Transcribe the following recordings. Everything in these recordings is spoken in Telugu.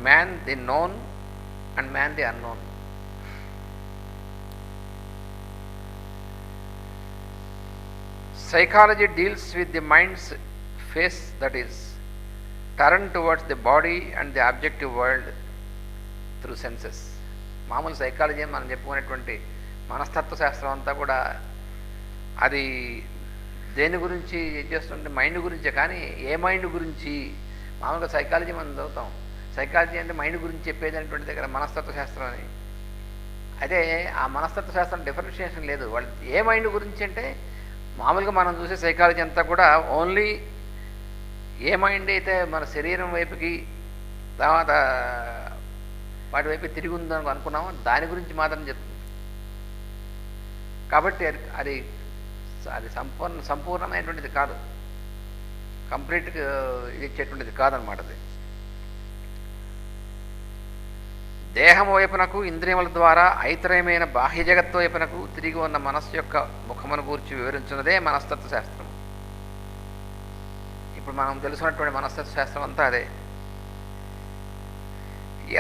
man the known and man the unknown. Psychology deals with the mind's face, that is turned towards the body and the objective world through senses. మామూలు సైకాలజీ మనం చెప్పుకునేటువంటి మనస్తత్వ శాస్త్రం అంతా కూడా అది దేని గురించి ఏం చేస్తుంటే మైండ్ గురించే. కానీ ఏ మైండ్ గురించి? మామూలుగా సైకాలజీ మనం చదువుతాం. సైకాలజీ అంటే మైండ్ గురించి చెప్పేది అనేటువంటి దగ్గర మనస్తత్వ శాస్త్రం అని. అయితే ఆ మనస్తత్వ శాస్త్రం డిఫరెన్షియేషన్ లేదు. వాళ్ళు ఏ మైండ్ గురించి అంటే మామూలుగా మనం చూసే సైకాలజీ అంతా కూడా ఓన్లీ ఏ మైండ్ అయితే మన శరీరం వైపుకి తర్వాత వాటి వైపు తిరిగి ఉందని అనుకున్నామో దాని గురించి మాత్రం చెప్తుంది. కాబట్టి అది అది సంపూర్ణమైనటువంటిది కాదు, కంప్లీట్గా ఇది ఇచ్చేటువంటిది కాదనమాట. అది దేహం వైపునకు ఇంద్రియముల ద్వారా ఐతరమైన బాహ్య జగత్తు వైపునకు తిరిగి ఉన్న మనస్సు యొక్క ముఖమును గూర్చి వివరించినదే మనస్తత్వ శాస్త్రం. ఇప్పుడు మనం తెలుసుకున్నటువంటి మనస్తత్వ శాస్త్రం అంతా అదే.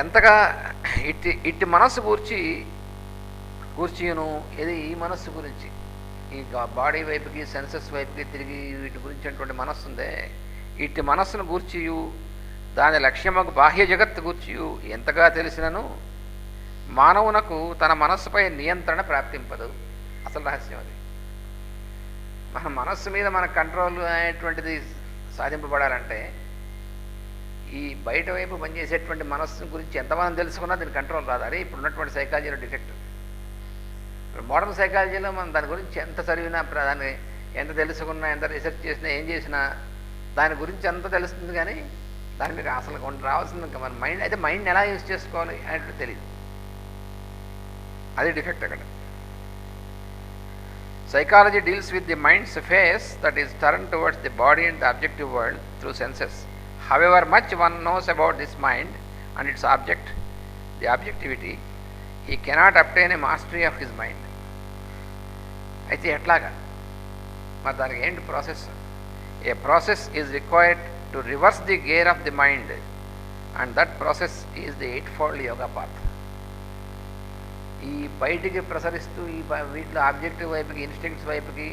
ఎంతగా ఇట్టి మనస్సు గూర్చిను ఇది ఈ మనస్సు గురించి, ఈ బాడీ వైపుకి సెన్సెస్ వైపుకి తిరిగి వీటి గురించి అటువంటి మనస్సు ఉందే, ఇట్టి మనస్సును గూర్చియు దాని లక్ష్యముకు బాహ్య జగత్తు గూర్చియు ఎంతగా తెలిసినను మానవునకు తన మనస్సుపై నియంత్రణ ప్రాప్తింపదు. అసలు రహస్యం అది. మన మనస్సు మీద మన కంట్రోల్ అనేటువంటిది సాధింపబడాలంటే ఈ బయట వైపు పనిచేసేటువంటి మనస్సు గురించి ఎంతమంది తెలుసుకున్నా దీని కంట్రోల్ రాదు. అదే ఇప్పుడు ఉన్నటువంటి సైకాలజీలో డిఫెక్ట్. మోడర్న్ సైకాలజీలో మనం దాని గురించి ఎంత చదివినా, దాన్ని ఎంత తెలుసుకున్నా, ఎంత రీసెర్చ్ చేసినా, ఏం చేసినా దాని గురించి అంత తెలుస్తుంది. కానీ దాని మీద అసలు రావాల్సింది ఇంకా మన మైండ్ అయితే మైండ్ని ఎలా యూజ్ చేసుకోవాలి అనేటువంటి తెలియదు. అది డిఫెక్ట్ అక్కడ. Psychology deals with the minds face that is turn towards the body and the objective world through senses. However much one knows about this mind and its object, the objectivity, he cannot obtain a mastery of his mind. అయితే ఎట్లాగా మరి దానికి ఏంటి process? A process is required to reverse the gear of the mind and that process is the 8-fold yoga path. ఈ బయటికి ప్రసరిస్తూ ఈ వీటిలో ఆబ్జెక్టివ్ వైపుకి, ఇన్స్టింక్ట్స్ వైపుకి,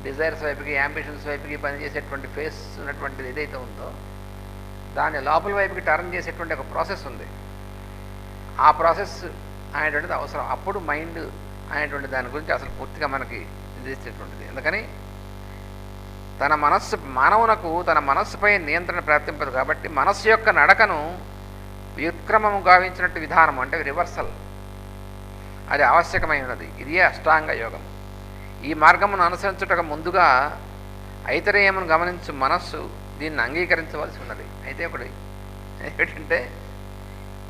డిజైర్స్ వైపుకి, యాంబిషన్స్ వైపుకి పనిచేసేటువంటి ఫేస్ ఉన్నటువంటిది ఏదైతే ఉందో దాన్ని లోపల వైపుకి టర్న్ చేసేటువంటి ఒక ప్రాసెస్ ఉంది. ఆ ప్రాసెస్ అనేటువంటిది అవసరం. అప్పుడు మైండ్ అనేటువంటి దాని గురించి అసలు పూర్తిగా మనకి నిర్దేశించేటువంటిది. అందుకని మానవునకు తన మనస్సుపై నియంత్రణ ప్రాప్తింపదు. కాబట్టి మనస్సు యొక్క నడకను వ్యుత్క్రమము గావించినట్టు విధానం అంటే రివర్సల్ అది ఆవశ్యకమైనది. ఇదే అష్టాంగ యోగం. ఈ మార్గమును అనుసరించుటకు ముందుగా ఐతరేయమును గమనించు మనస్సు దీన్ని అంగీకరించవలసి ఉన్నది. అయితే ఒకటి ఏంటంటే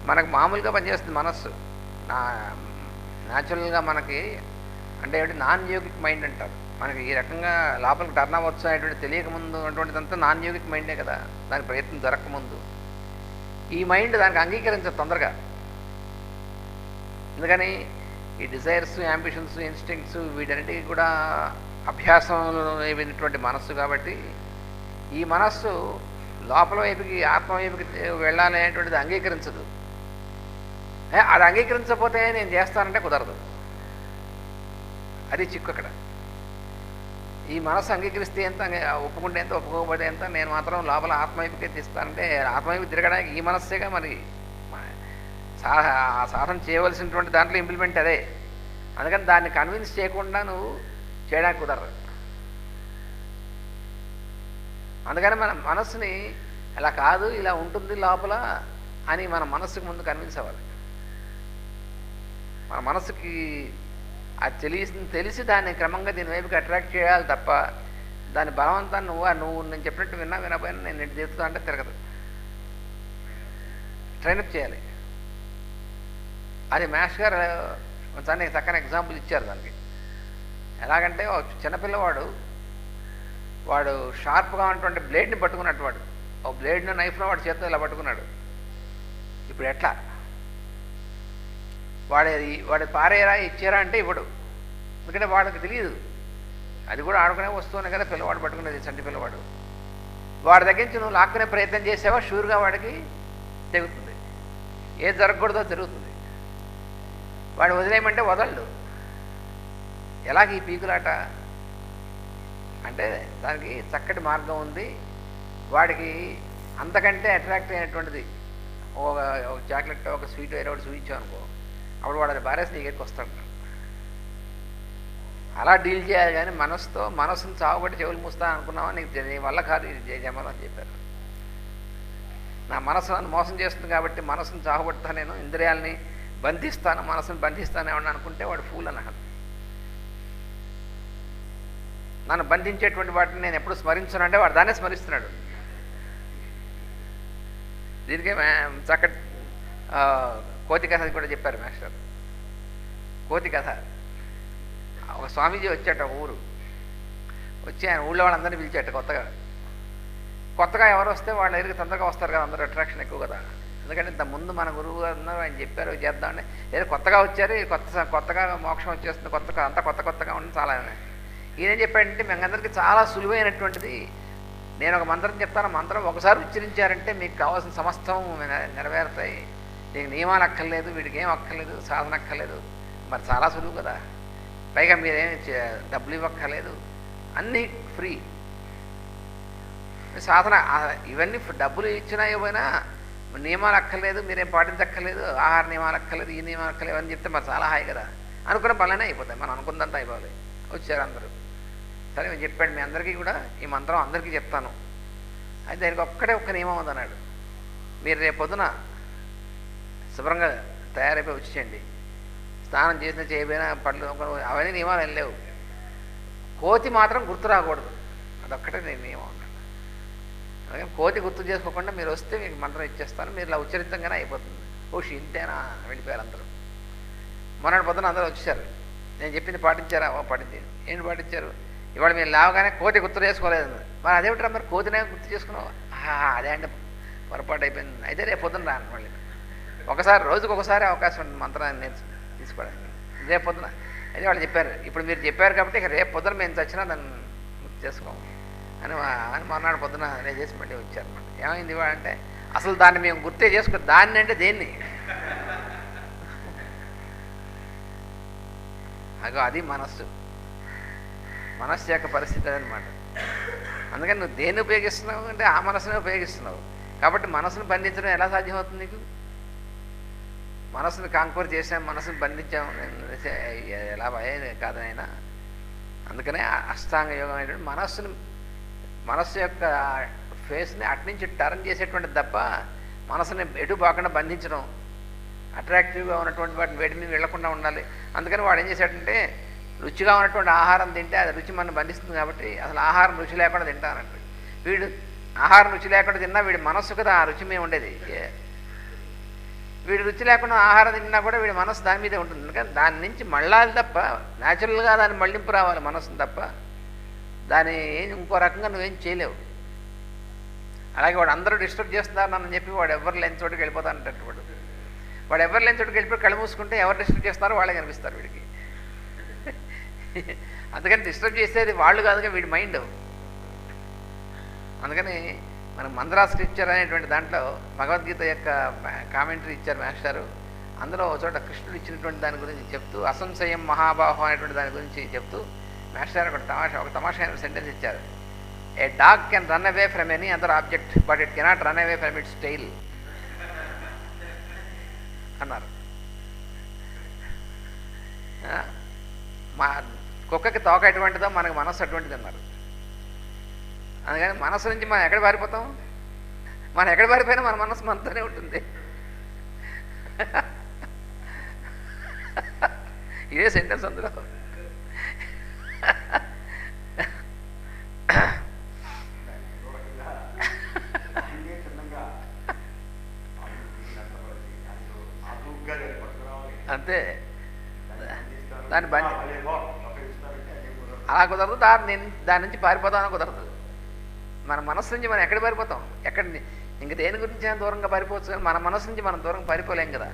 మనకు మామూలుగా పనిచేస్తుంది మనస్సు. న్యాచురల్గా మనకి అంటే ఏమిటి నాన్ యోగిక్ మైండ్ అంటారు. మనకి ఈ రకంగా లోపలికి టర్న్ అవ్వచ్చు అనేటువంటి తెలియకముందు అటువంటిదంతా నాన్ యోగిక్ మైండే కదా, దాని ప్రయత్నం జరగకముందు. ఈ మైండ్ దానికి అంగీకరించదు తొందరగా. ఎందుకని ఈ డిజైర్స్, యాంబిషన్స్, ఇన్స్టింక్ట్స్ వీటన్నిటికీ కూడా అభ్యాసంలో అయినటువంటి మనస్సు. కాబట్టి ఈ మనస్సు లోపల వైపుకి, ఆత్మ వైపుకి వెళ్ళాలి అనేటువంటిది అంగీకరించదు. అది అంగీకరించకపోతే నేను చేస్తానంటే కుదరదు. అది చిక్కు అక్కడ. ఈ మనస్సు అంగీకరిస్తే ఎంత, ఒప్పుకుంటే ఎంత, ఒప్పుకోకపోతే ఎంత, నేను మాత్రం లోపల ఆత్మ వైపుకే తీస్తానంటే ఆత్మవైపు తిరగడానికి ఈ మనస్సేగా మరి సాధన చేయవలసినటువంటి దాంట్లో ఇంప్లిమెంట్ అదే. అందుకని దాన్ని కన్విన్స్ చేయకుండా నువ్వు చేయడానికి కుదరదు. అందుకని మన మనస్సుని ఇలా కాదు, ఇలా ఉంటుంది లోపల అని మన మనస్సుకు ముందు కన్విన్స్ అవ్వాలి. మన మనస్సుకి అది తెలిసి దాన్ని క్రమంగా దీని వైపుకి అట్రాక్ట్ చేయాలి తప్ప దాని బలవంతాన్ని నువ్వు నేను చెప్పినట్టు వినపోయినా నేను ఇటు తిరుగుతా అంటే తిరగదు. ట్రైనప్ చేయాలి. అది మాస్టర్ గారు ఒకసారి చక్కని ఎగ్జాంపుల్ ఇచ్చారు దానికి. ఎలాగంటే చిన్నపిల్లవాడు వాడు షార్ప్గా ఉన్నటువంటి బ్లేడ్ని పట్టుకున్నట్టు, వాడు బ్లేడ్ని నైఫ్లో వాడు చేత్తో ఇలా పట్టుకున్నాడు. ఇప్పుడు ఎట్లా వాడు పారేరా ఇచ్చారా అంటే ఇవ్వడు. ఎందుకంటే వాడికి తెలియదు, అది కూడా ఆడుకునే వస్తువునే కదా పిల్లవాడు పట్టుకునేది, చంటి పిల్లవాడు. వాడి దగ్గర నుంచి నువ్వు లాక్కునే ప్రయత్నం చేసావా షూర్గా వాడికి తెగుతుంది. ఏది జరగకూడదో జరుగుతుంది. వాడు వదిలేయమంటే వదలడు. ఎలాగ ఈ పీకులాట అంటే దానికి చక్కటి మార్గం ఉంది. వాడికి అంతకంటే అట్రాక్ట్ అయినటువంటిది ఒక చాక్లెట్, ఒక స్వీట్, వేరే ఒకటి చూపించాం అనుకో, అప్పుడు వాడు అది బారేసి నీ దగ్గరికి వస్తాడు. అలా డీల్ చేయాలి. కానీ మనసును చావబట్టి చెవులు మూస్తాను అనుకున్నావా, నీకు నీ వల్ల కాదు ఇది జమలు అని చెప్పారు. నా మనసు నన్ను మోసం చేస్తుంది కాబట్టి మనసును చావబడతాను, నేను ఇంద్రియాలని బంధిస్తాను, మనసును బంధిస్తాను ఏమన్నా అనుకుంటే వాడు ఫూల్ అన్నాడు. నన్ను బంధించేటువంటి వాటిని నేను ఎప్పుడు స్మరించానంటే వాడు దాన్నే స్మరిస్తున్నాడు. దీనికే చక్కటి కోతి కథ కూడా చెప్పారు మాస్టర్. కోతి కథ. ఒక స్వామీజీ వచ్చాట ఊరు. వచ్చి ఆయన ఊళ్ళో వాళ్ళందరినీ పిలిచాట. కొత్తగా ఎవరు వస్తే వాళ్ళ దగ్గరికి తొందరగా వస్తారు కదా, అందరూ అట్రాక్షన్ ఎక్కువ కదా. ఎందుకంటే ఇంత ముందు మన గురువు గారు ఉన్నారు, ఆయన చెప్పారు చేద్దామని. ఏదో కొత్తగా వచ్చారు, కొత్తగా మోక్షం వచ్చేస్తుంది, అంతా కొత్తగా ఉంటుంది చాలా. ఈయన చెప్పాడంటే మేమందరికీ చాలా సులువైనటువంటిది, నేను ఒక మంత్రం చెప్తాను, మంత్రం ఒకసారి ఉచ్చరించారంటే మీకు కావాల్సిన సమస్తం నెరవేరుతాయి, నీకు నియమాలు అక్కర్లేదు, వీడికి ఏం అక్కర్లేదు, సాధన అక్కర్లేదు, మరి చాలా సులువు కదా, పైగా మీరేం డబ్బులు ఇవ్వక్కర్లేదు, అన్నీ ఫ్రీ సాధన. ఇవన్నీ డబ్బులు ఇచ్చినా ఇవ్వైనా నియమాలు అక్కర్లేదు, మీరేం పాటించక్కర్లేదు, ఆహార నియమాలు అక్కర్లేదు, ఈ నియమాలు అక్కర్లేదు అని చెప్తే మరి చాలా హాయి కదా. అనుకున్న పనులనే అయిపోతాయి, మనం అనుకున్నంత అయిపోవాలి. వచ్చారు అందరూ. సరే నేను చెప్పాడు, మీ అందరికీ కూడా ఈ మంత్రం అందరికీ చెప్తాను, అయితే దానికి ఒక్క నియమం ఉందన్నాడు. మీరు రేపు పొద్దున శుభ్రంగా తయారైపోయి వచ్చేయండి, స్నానం చేసినా చేయబోయినా పళ్ళు అవన్నీ నియమాలు ఏం లేవు, కోతి మాత్రం గుర్తు రాకూడదు, అదొక్కటే నేను నియమం అన్నాడు. అందుకని కోతి గుర్తు చేసుకోకుండా మీరు వస్తే మీకు మంత్రం ఇచ్చేస్తాను, మీరు ఇలా ఉచ్చరితంగానే అయిపోతుంది. ఓషి ఇంతేనా వెళ్ళిపోయారు అందరూ. మొన్నటి పొద్దున అందరూ వచ్చేసారు. నేను చెప్పింది పాటించారా? పాటించారు. ఏంటి పాటించారు? ఇవాళ మీరు లేవగానే కోతి గుర్తు చేసుకోలేదు. మరి అదేమిట్రా, మరి కోతినే గుర్తు చేసుకున్నావు? అదే అంటే పొరపాటు అయిపోయింది. అయితే రేపు పొద్దున రాను మళ్ళీ. రోజుకు ఒకసారి అవకాశం ఉంది మంత్రాన్ని తీసుకోవడానికి. రేపు పొద్దున అయితే వాళ్ళు చెప్పారు, ఇప్పుడు మీరు చెప్పారు కాబట్టి ఇక రేపు పొద్దున మేము చచ్చినా దాన్ని గుర్తు చేసుకోము అని మొన్నటి పొద్దున నేను చేసి మళ్ళీ వచ్చారన్నమాట. ఏమైంది ఇవాళ అంటే, అసలు దాన్ని మేము గుర్తే చేసుకో, దాన్ని అంటే దేన్ని? అది మనస్సు యొక్క పరిస్థితి అదనమాట. అందుకని నువ్వు దేన్ని ఉపయోగిస్తున్నావు అంటే ఆ మనసునే ఉపయోగిస్తున్నావు. కాబట్టి మనసును బంధించడం ఎలా సాధ్యమవుతుంది నీకు? మనసును కాంక్వర్ చేసాం, మనసును బంధించాం, ఎలా అయ్యేది కాదనైనా. అందుకనే అష్టాంగ యోగం అనేటువంటి మనస్సు యొక్క ఫేస్ని అట్నుంచి టర్న్ చేసేటువంటిది తప్ప మనసుని ఎటు పోకుండా బంధించడం, అట్రాక్టివ్గా ఉన్నటువంటి వాటిని వేడి మీద వెళ్లకుండా ఉండాలి. అందుకని వాడు ఏం చేశాడంటే, రుచిగా ఉన్నటువంటి ఆహారం తింటే అది రుచి మనం బంధిస్తుంది కాబట్టి అసలు ఆహారం రుచి లేకుండా తింటానంట. వీడు ఆహారం రుచి లేకుండా తిన్నా వీడి మనస్సు కదా ఆ రుచి మీద ఉండేది. వీడు రుచి లేకుండా ఆహారం తిన్నా కూడా వీడి మనస్సు దాని మీదే ఉంటుంది. అందుకని దాని నుంచి మళ్ళాలి తప్ప, న్యాచురల్గా దాన్ని మళ్ళింపు రావాలి మనస్సును తప్ప, దాన్ని ఇంకో రకంగా నువ్వేం చేయలేవు. అలాగే వాడు అందరూ డిస్టర్బ్ చేస్తున్నారు నన్ను చెప్పి వాడు ఎవరు లేని చోటుకి వెళ్ళిపోతానంటే వాడు ఎవరు లేని చోటుకి వెళ్ళిపోయి కళ్ళు మూసుకుంటే ఎవరు డిస్టర్బ్ చేస్తున్నారో వాళ్ళే కనిపిస్తారు వీడికి. అందుకని డిస్టర్బ్ చేసేది వాళ్ళు కాదుగా వీడి మైండ్. అందుకని మనం మంత్రా స్క్రిప్చర్ అనేటువంటి దాంట్లో భగవద్గీత యొక్క కామెంటరీ ఇచ్చారు మాస్టారు. అందులో ఒక చోట కృష్ణుడు ఇచ్చినటువంటి దాని గురించి చెప్తూ, అసంశయం మహాబాహు అనేటువంటి దాని గురించి చెప్తూ మాస్టర్ ఒక తమాషా సెంటెన్స్ ఇచ్చారు. A dog can run away from any other object but it cannot run away from its tail అన్నారు. మా కుక్కకి తోక ఎటువంటిదో మనకు మనస్సు అటువంటిది అన్నారు. అందుకని మనస్సు నుంచి మనం ఎక్కడ పారిపోతాం? మనం ఎక్కడ పారిపోయినా మన మనస్సు మనతోనే ఉంటుంది. ఇదే సెంటెన్స్ అందులో. అంతే, దాన్ని అలా కుదరదు. దాని నుంచి పారిపోతామని కుదరదు. మన మనస్సు నుంచి మనం ఎక్కడ పారిపోతాం? ఇంక దేని గురించి దూరంగా పారిపోవచ్చు, కానీ మన మనస్సు నుంచి మనం దూరంగా పారిపోలేం కదా.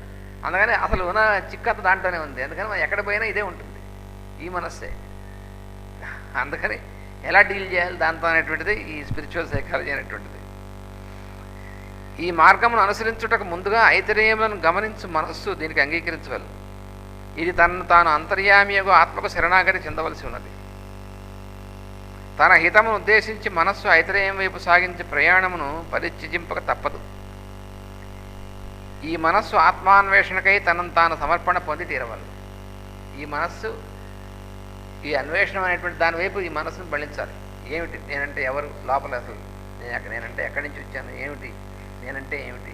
అందుకని అసలు ఉన్న చిక్కత దాంట్లోనే ఉంది. అందుకని మనం ఎక్కడ పోయినా ఇదే ఉంటుంది, ఈ మనస్సే. అందుకని ఎలా డీల్ చేయాలి దాంతో అనేటువంటిది ఈ స్పిరిచువల్ సైకాలజీ అనేటువంటిది. ఈ మార్గమును అనుసరించుటకు ముందుగా ఐతరేయములను గమనించు మనస్సు దీనికి అంగీకరించవలెను. ఇది తనను తాను అంతర్యామియగు ఆత్మకు శరణాగతి చెందవలసి ఉన్నది. తన హితమును ఉద్దేశించి మనస్సు ఐతరేయం వైపు సాగించే ప్రయాణమును పరిత్యజింపక తప్పదు. ఈ మనస్సు ఆత్మాన్వేషణకై తనను తాను సమర్పణ పొంది తీరవలెను. ఈ మనస్సు ఈ అన్వేషణ అనేటువంటి దాని వైపు ఈ మనస్సును బలించాలి. ఏమిటి నేనంటే ఎవరు, లోపల అసలు నేనంటే ఎక్కడి నుంచి వచ్చాను, ఏమిటి నేనంటే ఏమిటి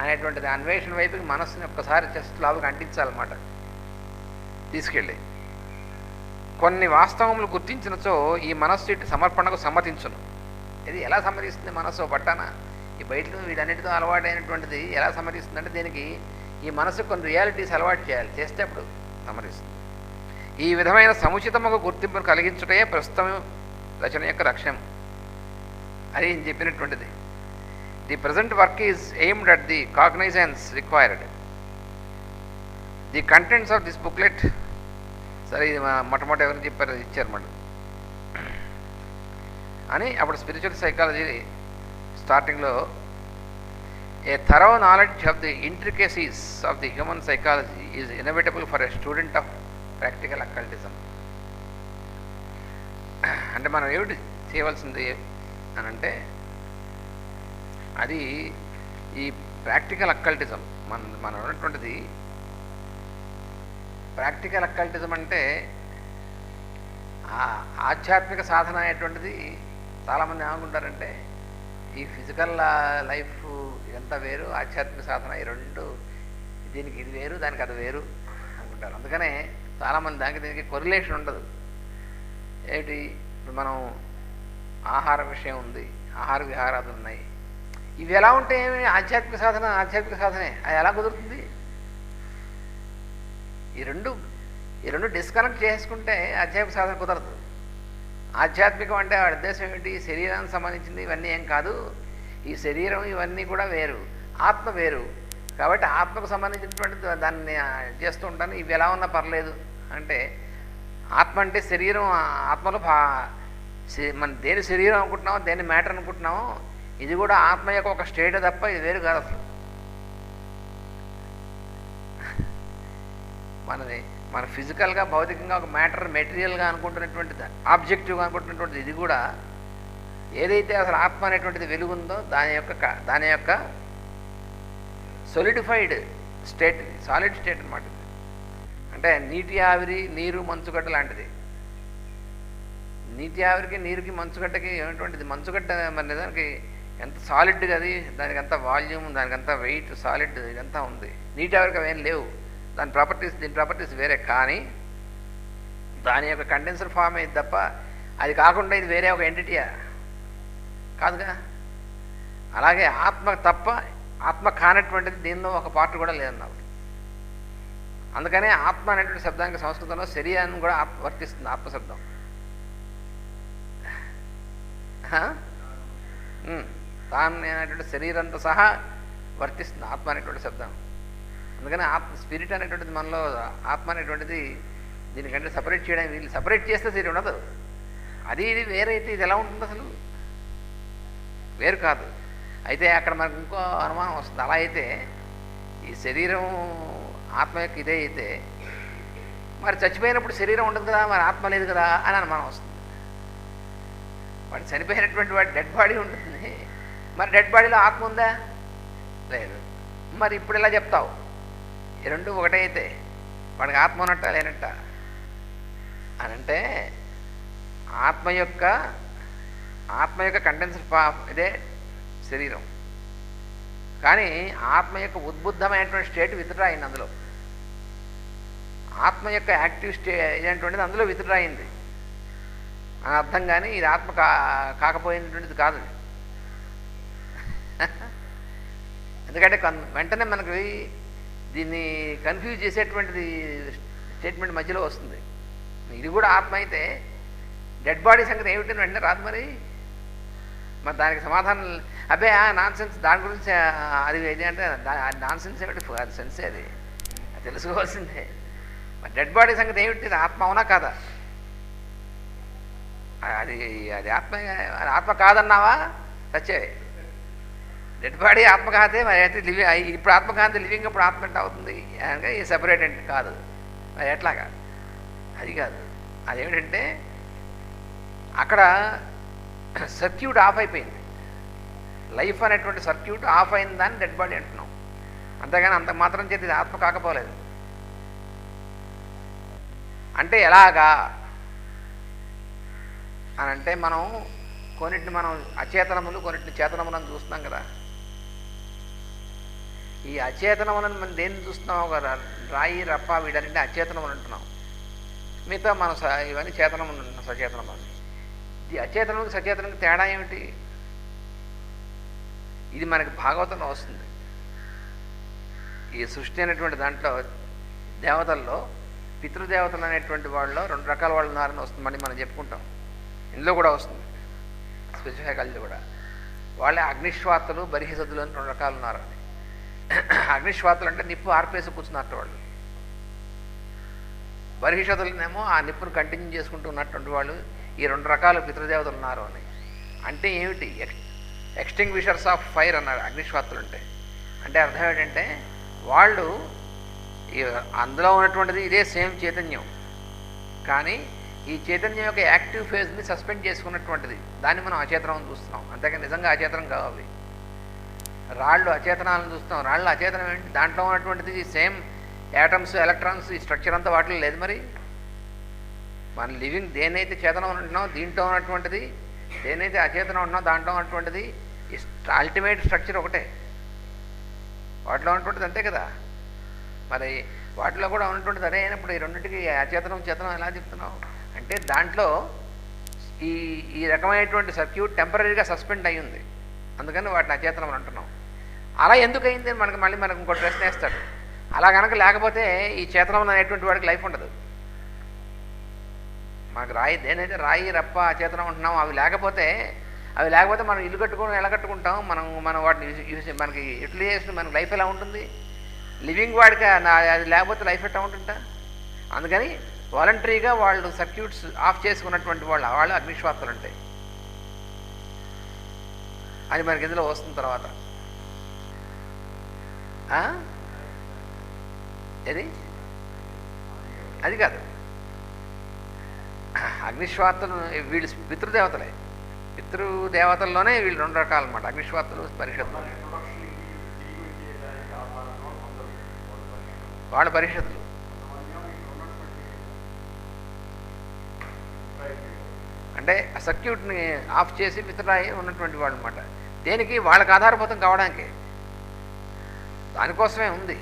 అనేటువంటిది అన్వేషణ వైపుకి మనస్సుని ఒక్కసారి జస్ట్ లోపలికి అంటించాలన్నమాట తీసుకెళ్ళి. కొన్ని వాస్తవములు గుర్తించినచో ఈ మనస్సు ఇటు సమర్పణకు సమ్మతించును. ఇది ఎలా సమ్మతిస్తుంది మనస్సు పట్టాన? ఈ బయటకు వీటన్నిటితో అలవాటైనటువంటిది ఎలా సమ్మతిస్తుందంటే దీనికి ఈ మనసు కొన్ని రియాలిటీస్ అలవాటు చేయాలి, చేస్తే అప్పుడు సమ్మతిస్తుంది. ఈ విధమైన సముచితముగా గుర్తింపును కలిగించుటే ప్రస్తుతం రచన యొక్క లక్ష్యం అది చెప్పినటువంటిది. The present work is aimed at the cognizance required. The contents of this booklet, సరే ఇది మొట్టమొదటి ఎవరు చెప్పారు, ఇచ్చారు మళ్ళీ అని. అప్పుడు స్పిరిచువల్ సైకాలజీ స్టార్టింగ్లో a thorough knowledge of the intricacies of the human psychology is inevitable for a student of practical occultism. అంటే మనం ఏమిటి చేయవలసింది అని అంటే అది ఈ ప్రాక్టికల్ అకల్టిజం మనం ఉన్నటువంటిది. ప్రాక్టికల్ అకల్టిజం అంటే ఆధ్యాత్మిక సాధన అనేటువంటిది చాలామంది ఏమనుకుంటారంటే ఈ ఫిజికల్ లైఫ్ ఇదంతా వేరు, ఆధ్యాత్మిక సాధన ఈ రెండు, దీనికి ఇది వేరు దానికి అది వేరు అనుకుంటారు. అందుకనే చాలామంది దీనికి కొరిలేషన్ ఉండదు. ఏంటి మనం ఆహార విషయం ఉంది, ఆహార విహారాలు ఉన్నాయి, ఇవి ఎలా ఉంటే ఏమి ఆధ్యాత్మిక సాధనే అది ఎలా కుదురుతుంది? ఈ రెండు డిస్కనెక్ట్ చేసుకుంటే ఆధ్యాత్మిక సాధన కుదరదు. ఆధ్యాత్మికం అంటే వాడి ఉద్దేశం ఏమిటి? శరీరానికి సంబంధించింది ఇవన్నీ ఏం కాదు, ఈ శరీరం ఇవన్నీ కూడా వేరు, ఆత్మ వేరు. కాబట్టి ఆత్మకు సంబంధించినటువంటి దాన్ని చేస్తూ ఉంటాను, ఇవి ఎలా ఉన్నా పర్లేదు అంటే ఆత్మ అంటే శరీరం, ఆత్మలో మనం దేని శరీరం అనుకుంటున్నామో దేని మ్యాటర్ అనుకుంటున్నామో ఇది కూడా ఆత్మ యొక్క ఒక స్టేట్ తప్ప ఇది వేరు కాదు అసలు. మన ఫిజికల్గా భౌతికంగా ఒక మ్యాటర్ మెటీరియల్గా అనుకుంటున్నటువంటిది, ఆబ్జెక్టివ్గా అనుకుంటున్నటువంటిది ఇది కూడా ఏదైతే అసలు ఆత్మ అనేటువంటిది వెలుగుందో దాని యొక్క సొలిడిఫైడ్ స్టేట్, ఇది సాలిడ్ స్టేట్ అనమాట. అంటే నీటి ఆవిరి, నీరు, మంచుగడ్డ లాంటిది. నీటి ఆవిరికి, నీరుకి, మంచుగడ్డకి ఏమిటువంటిది? మంచుగడ్డ మరి నిజానికి ఎంత సాలిడ్గా అది, దానికి అంత వాల్యూమ్, దానికి అంత వెయిట్, సాలిడ్ ఇదంతా ఉంది. నీటి ఆవిరికి అవేం లేవు, దాని ప్రాపర్టీస్ దీని ప్రాపర్టీస్ వేరే. కానీ దాని యొక్క కండెన్సర్ ఫామ్ అయింది తప్ప అది కాకుండా ఇది వేరే ఒక ఎంటిటీయా? కాదుగా. అలాగే ఆత్మ తప్ప ఆత్మ కానటువంటిది దీనిలో ఒక పార్ట్ కూడా లేదన్నారు. అందుకనే ఆత్మ అనేటువంటి శబ్దానికి సంస్కృతంలో శరీరాన్ని కూడా వర్తిస్తుంది ఆత్మశబ్దం. తాను అనేటువంటి శరీరంతో సహా వర్తిస్తుంది ఆత్మ అనేటువంటి శబ్దం. అందుకని స్పిరిట్ అనేటువంటిది మనలో ఆత్మ అనేటువంటిది దీనికంటే సపరేట్ చేయడానికి వీళ్ళు, సపరేట్ చేస్తే సరి ఉండదు. అది ఇది వేరైతే ఇది ఎలా ఉంటుంది? అసలు వేరు కాదు. అయితే అక్కడ మనకు ఇంకో అనుమానం వస్తుంది. అలా అయితే ఈ శరీరం ఆత్మ యొక్క ఇదే అయితే మరి చచ్చిపోయినప్పుడు శరీరం ఉండదు కదా, మరి ఆత్మ లేదు కదా అని అనుమానం వస్తుంది. వాడు చనిపోయినటువంటి వాడి డెడ్ బాడీ ఉంటుంది, మరి డెడ్ బాడీలో ఆత్మ ఉందా? లేదు. మరి ఇప్పుడు ఎలా చెప్తావు? ఈ రెండు ఒకటే అయితే వాడికి ఆత్మ ఉన్నట్ట లేనట్ట అని అంటే ఆత్మ యొక్క కండెన్సర్ ఇదే శరీరం. కానీ ఆత్మ యొక్క ఉద్బుద్ధమైనటువంటి స్టేట్ విత్డ్రా అయింది అందులో. ఆత్మ యొక్క యాక్టివ్ ఇదేంటువంటిది అందులో విత్డ్రా అయింది అని అర్థం. కానీ ఇది ఆత్మ కాకపోయినటువంటిది కాదు. ఎందుకంటే వెంటనే మనకి దీన్ని కన్ఫ్యూజ్ చేసేటువంటిది స్టేట్మెంట్ మధ్యలో వస్తుంది. ఇది కూడా ఆత్మ అయితే డెడ్ బాడీ సంగతి ఏమిటని వెంటనే రాదు. మరి దానికి సమాధానం అబ్బే నాన్ సెన్స్, దాని గురించి అది ఏది అంటే నాన్ సెన్స్ ఏమిటి? అది సెన్సే, అది తెలుసుకోవాల్సిందే. మరి డెడ్ బాడీ సంగతి ఏమిటి? ఆత్మ అవునా కాదా? అది ఆత్మ కాదన్నావా చచ్చేవి. డెడ్ బాడీ ఆత్మ కాదే, మరి అయితే లివింగ్, ఇప్పుడు ఆత్మ కాంతి లివింగ్, అప్పుడు ఆత్మ ఎట్లా అవుతుంది అనగా ఈ సెపరేట్ అంటే కాదు. మరి ఎట్లాగా? అది కాదు. అదేమిటంటే అక్కడ సర్క్యూట్ ఆఫ్ అయిపోయింది. లైఫ్ అనేటువంటి సర్క్యూట్ ఆఫ్ అయిన దాన్ని డెడ్ బాడీ అంటున్నాం. అంతేగాని అంత మాత్రం చేతి ఆత్మ కాకపోలేదు. అంటే ఎలాగా అని అంటే మనం కొన్నిటిని మనం అచేతనములు, కొన్నిటిని చేతనములను చూస్తున్నాం కదా. ఈ అచేతనములను మనం దేన్ని చూస్తున్నాం కదా, రాయి రప్ప వీటన్నింటినీ అచేతనములు అంటున్నాం. మిగతా మనం ఇవన్నీ చేతనములు అంటున్నాం, సచేతనములు. ఈ అచేతనములకు సచేతనకు తేడా ఏమిటి? ఇది మనకి భాగవతంలో వస్తుంది. ఈ సృష్టి అనేటువంటి దాంట్లో దేవతల్లో పితృదేవతలు అనేటువంటి వాళ్ళు 2 రకాల వాళ్ళు ఉన్నారని వస్తుంది. మళ్ళీ మనం చెప్పుకుంటాం. ఇందులో కూడా వస్తుంది స్పెసిఫికల్గా కూడా. వాళ్ళే అగ్నిశ్వాతులు, బరిహిసతులు అని 2 రకాలు ఉన్నారని. అగ్నిశ్వాతులు అంటే నిప్పు ఆర్పేసి కూర్చున్నట్టు వాళ్ళు. బరిహిషతులనేమో ఆ నిప్పును కంటిన్యూ చేసుకుంటూ ఉన్నటువంటి వాళ్ళు. ఈ 2 రకాల పితృదేవతలు ఉన్నారు అని. అంటే ఏమిటి? ఎక్స్టింగ్విషర్స్ ఆఫ్ ఫైర్ అన్నారు అగ్నిశ్వాతులు అంటే అర్థం ఏంటంటే వాళ్ళు అందులో ఉన్నటువంటిది ఇదే సేమ్ చైతన్యం, కానీ ఈ చైతన్యం యొక్క యాక్టివ్ ఫేజ్ని సస్పెండ్ చేసుకున్నటువంటిది. దాన్ని మనం అచేతనం చూస్తున్నాం. అంతేకాని నిజంగా అచేతనం కావాలి. రాళ్ళు అచేతనాలను చూస్తాం. రాళ్ళు అచేతనం ఏంటి? దాంట్లో ఉన్నటువంటిది సేమ్ యాటమ్స్, ఎలక్ట్రాన్స్, ఈ స్ట్రక్చర్ అంతా వాటిలో లేదు. మరి మన లివింగ్ దేనైతే చేతనం ఉంటున్నాం దీంట్లో ఉన్నటువంటిది, దేనైతే అచేతనం ఉంటున్నాం దాంట్లో ఉన్నటువంటిది అల్టిమేట్ స్ట్రక్చర్ ఒకటే. వాటిలో ఉన్నటువంటిది అంతే కదా. మరి వాటిలో కూడా ఉన్నటువంటిది అదే అయినప్పుడు ఈ రెండింటికి అచేతనం చేతనం ఎలా చెప్తున్నావు అంటే దాంట్లో ఈ రకమైనటువంటి సర్క్యూట్ టెంపరీగా సస్పెండ్ అయ్యి ఉంది. అందుకని వాటిని అచేతనం అని అంటున్నాం. అలా ఎందుకు అయింది అని మనకు ఇంకో ప్రశ్న వేస్తాడు. అలా కనుక లేకపోతే ఈ చేతనం అనేటువంటి వాడికి లైఫ్ ఉండదు. మనకు దేనైతే రాయి రప్ప అచేతనం ఉంటున్నాం అవి లేకపోతే మనం ఇల్లు కట్టుకుని ఎలా కట్టుకుంటాం? మనం వాటిని మనకి యూటిలైజేషన్, మనకి లైఫ్ ఎలా ఉంటుంది? లివింగ్ వాడికి అది లేకపోతే లైఫ్ ఎట్లా ఉంటుంటా? అందుకని వాలంటరీగా వాళ్ళు సర్క్యూట్స్ ఆఫ్ చేసుకున్నటువంటి వాళ్ళు అగ్నిశ్వాతులు ఉంటాయి. అది మనకి ఇందులో వస్తున్న తర్వాత ఏది అది కాదు. అగ్నిశ్వాతులు వీళ్ళు పితృదేవతలే. పితృదేవతల్లోనే వీళ్ళు 2 రకాలు అన్నమాట, అగ్నిశ్వాతులు, పరిషత్తులు. వాళ్ళ పరిషత్తులు అంటే ఆ సర్క్యూట్ని ఆఫ్ చేసి పితృరాయి ఉన్నటువంటి వాళ్ళు అనమాట. దేనికి? వాళ్ళకి ఆధారభూతం కావడానికి, దానికోసమే ఉంది.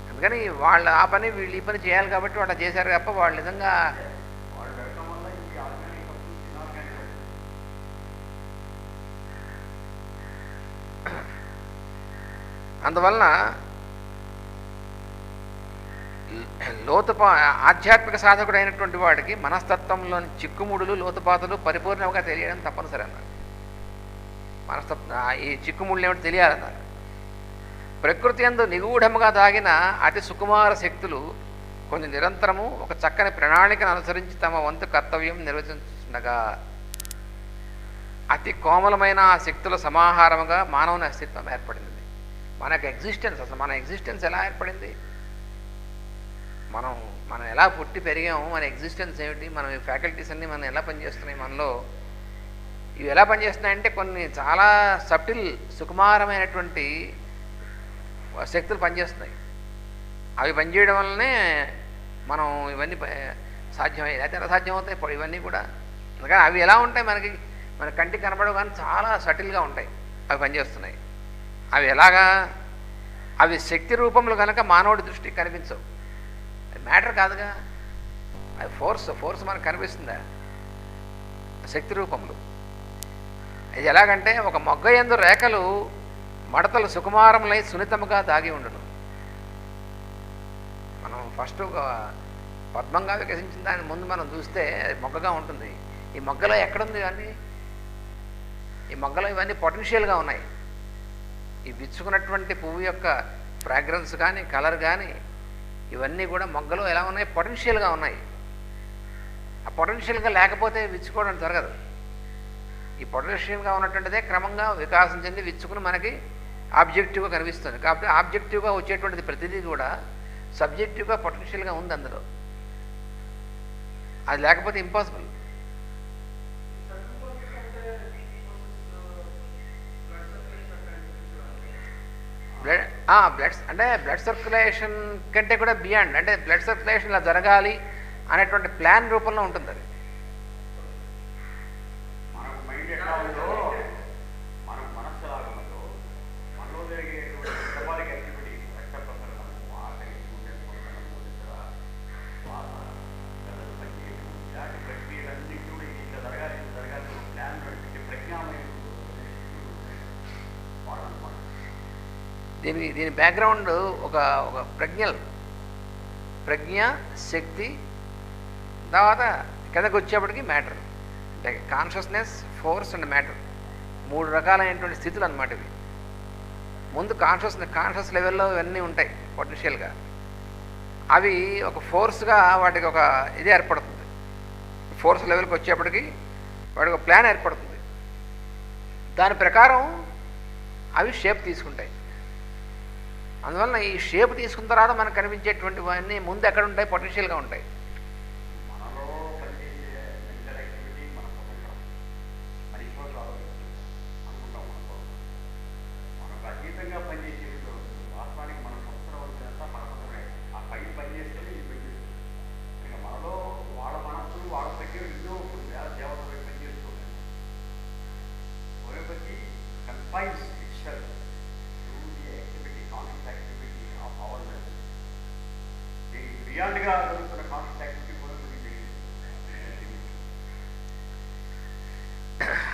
అందుకని వాళ్ళు ఆ పని వీళ్ళు ఈ పని చేయాలి కాబట్టి వాళ్ళు చేశారు తప్ప వాళ్ళు నిజంగా అందువలన ఆధ్యాత్మిక సాధకుడు అయినటువంటి వాడికి మనస్తత్వంలోని చిక్కుముడులు, లోతుపాతులు పరిపూర్ణంగా తెలియడం తప్పనిసరి అన్నారు. ఈ చిక్కుముళ్ళు ఏమిటి తెలియాలన్నారు. ప్రకృతి యందు నిగూఢముగా దాగిన అతి సుకుమార శక్తులు కొన్ని నిరంతరము ఒక చక్కని ప్రణాళికను అనుసరించి తమ వంతు కర్తవ్యం నిర్వహించుండగా అతి కోమలమైన ఆ శక్తుల సమాహారముగా మానవుని అస్తిత్వం ఏర్పడింది. మనకు ఎగ్జిస్టెన్స్, అసలు మన ఎగ్జిస్టెన్స్ ఎలా ఏర్పడింది? మనం ఎలా పుట్టి పెరిగాము? మన ఎగ్జిస్టెన్స్ ఏమిటి? మన ఫ్యాకల్టీస్ అన్నీ మనం ఎలా పనిచేస్తున్నాయి? మనలో ఇవి ఎలా పనిచేస్తున్నాయంటే కొన్ని చాలా సటిల్ సుకుమారమైనటువంటి శక్తులు పనిచేస్తున్నాయి. అవి పనిచేయడం వల్లనే మనం ఇవన్నీ సాధ్యమయ్యాయి. అయితే ఎలా సాధ్యమవుతాయి ఇవన్నీ కూడా? అందుకని అవి ఎలా ఉంటాయి? మన కంటికి కనపడవు కానీ చాలా సటిల్గా ఉంటాయి. అవి పనిచేస్తున్నాయి. అవి ఎలాగా? అవి శక్తి రూపంలో కనుక మానవుడి దృష్టికి కనిపించవు. మ్యాటర్ కాదుగా, అది ఫోర్స్ మనకు కనిపిస్తుందా? శక్తి రూపంలో. ఇది ఎలాగంటే ఒక మొగ్గ యందు రేఖలు మడతలు సుకుమారములై సున్నితముగా దాగి ఉండను. మనం ఫస్ట్ పద్మంగా వికసించిన దాని ముందు మనం చూస్తే మొగ్గగా ఉంటుంది. ఈ మొగ్గలో ఎక్కడుంది ఇవన్నీ? ఈ మొగ్గలో ఇవన్నీ పొటెన్షియల్గా ఉన్నాయి. ఈ విచ్చుకున్నటువంటి పువ్వు యొక్క ఫ్రాగ్రెన్స్ కానీ కలర్ కానీ ఇవన్నీ కూడా మొగ్గలో ఎలా ఉన్నాయి? పొటెన్షియల్గా ఉన్నాయి. ఆ పొటెన్షియల్గా లేకపోతే విచ్చుకోవడం జరగదు. ఈ పొటెన్షియల్గా ఉన్నటువంటిదే క్రమంగా వికాసం చెంది విచ్చుకుని మనకి ఆబ్జెక్టివ్గా కనిపిస్తుంది. కాబట్టి ఆబ్జెక్టివ్గా వచ్చేటువంటిది ప్రతిదీ కూడా సబ్జెక్టివ్గా పొటెన్షియల్గా ఉంది అందులో. అది లేకపోతే ఇంపాసిబుల్. బ్లడ్ అంటే బ్లడ్ సర్క్యులేషన్ కంటే కూడా బియాండ్, అంటే బ్లడ్ సర్క్యులేషన్ ఇలా జరగాలి అనేటువంటి ప్లాన్ రూపంలో ఉంటుంది అది. దీని బ్యాక్గ్రౌండ్ ఒక ప్రజ్ఞ, శక్తి, తర్వాత కిందకు వచ్చేప్పటికి మ్యాటర్, అంటే కాన్షియస్నెస్, ఫోర్స్ అండ్ మ్యాటర్, 3 రకాలైనటువంటి స్థితులు అన్నమాట ఇవి. ముందు కాన్షియస్ లెవెల్లో ఇవన్నీ ఉంటాయి పొటెన్షియల్గా. అవి ఒక ఫోర్స్గా వాటికి ఒక ఇది ఏర్పడుతుంది. ఫోర్స్ లెవెల్కి వచ్చేప్పటికి వాటికి ఒక ప్లాన్ ఏర్పడుతుంది. దాని ప్రకారం అవి షేప్ తీసుకుంటాయి. అందువల్ల ఈ షేప్ తీసుకున్న తర్వాత మనకు కనిపించేటువంటివన్నీ ముందు ఎక్కడ ఉంటాయి? పొటెన్షియల్గా ఉంటాయి.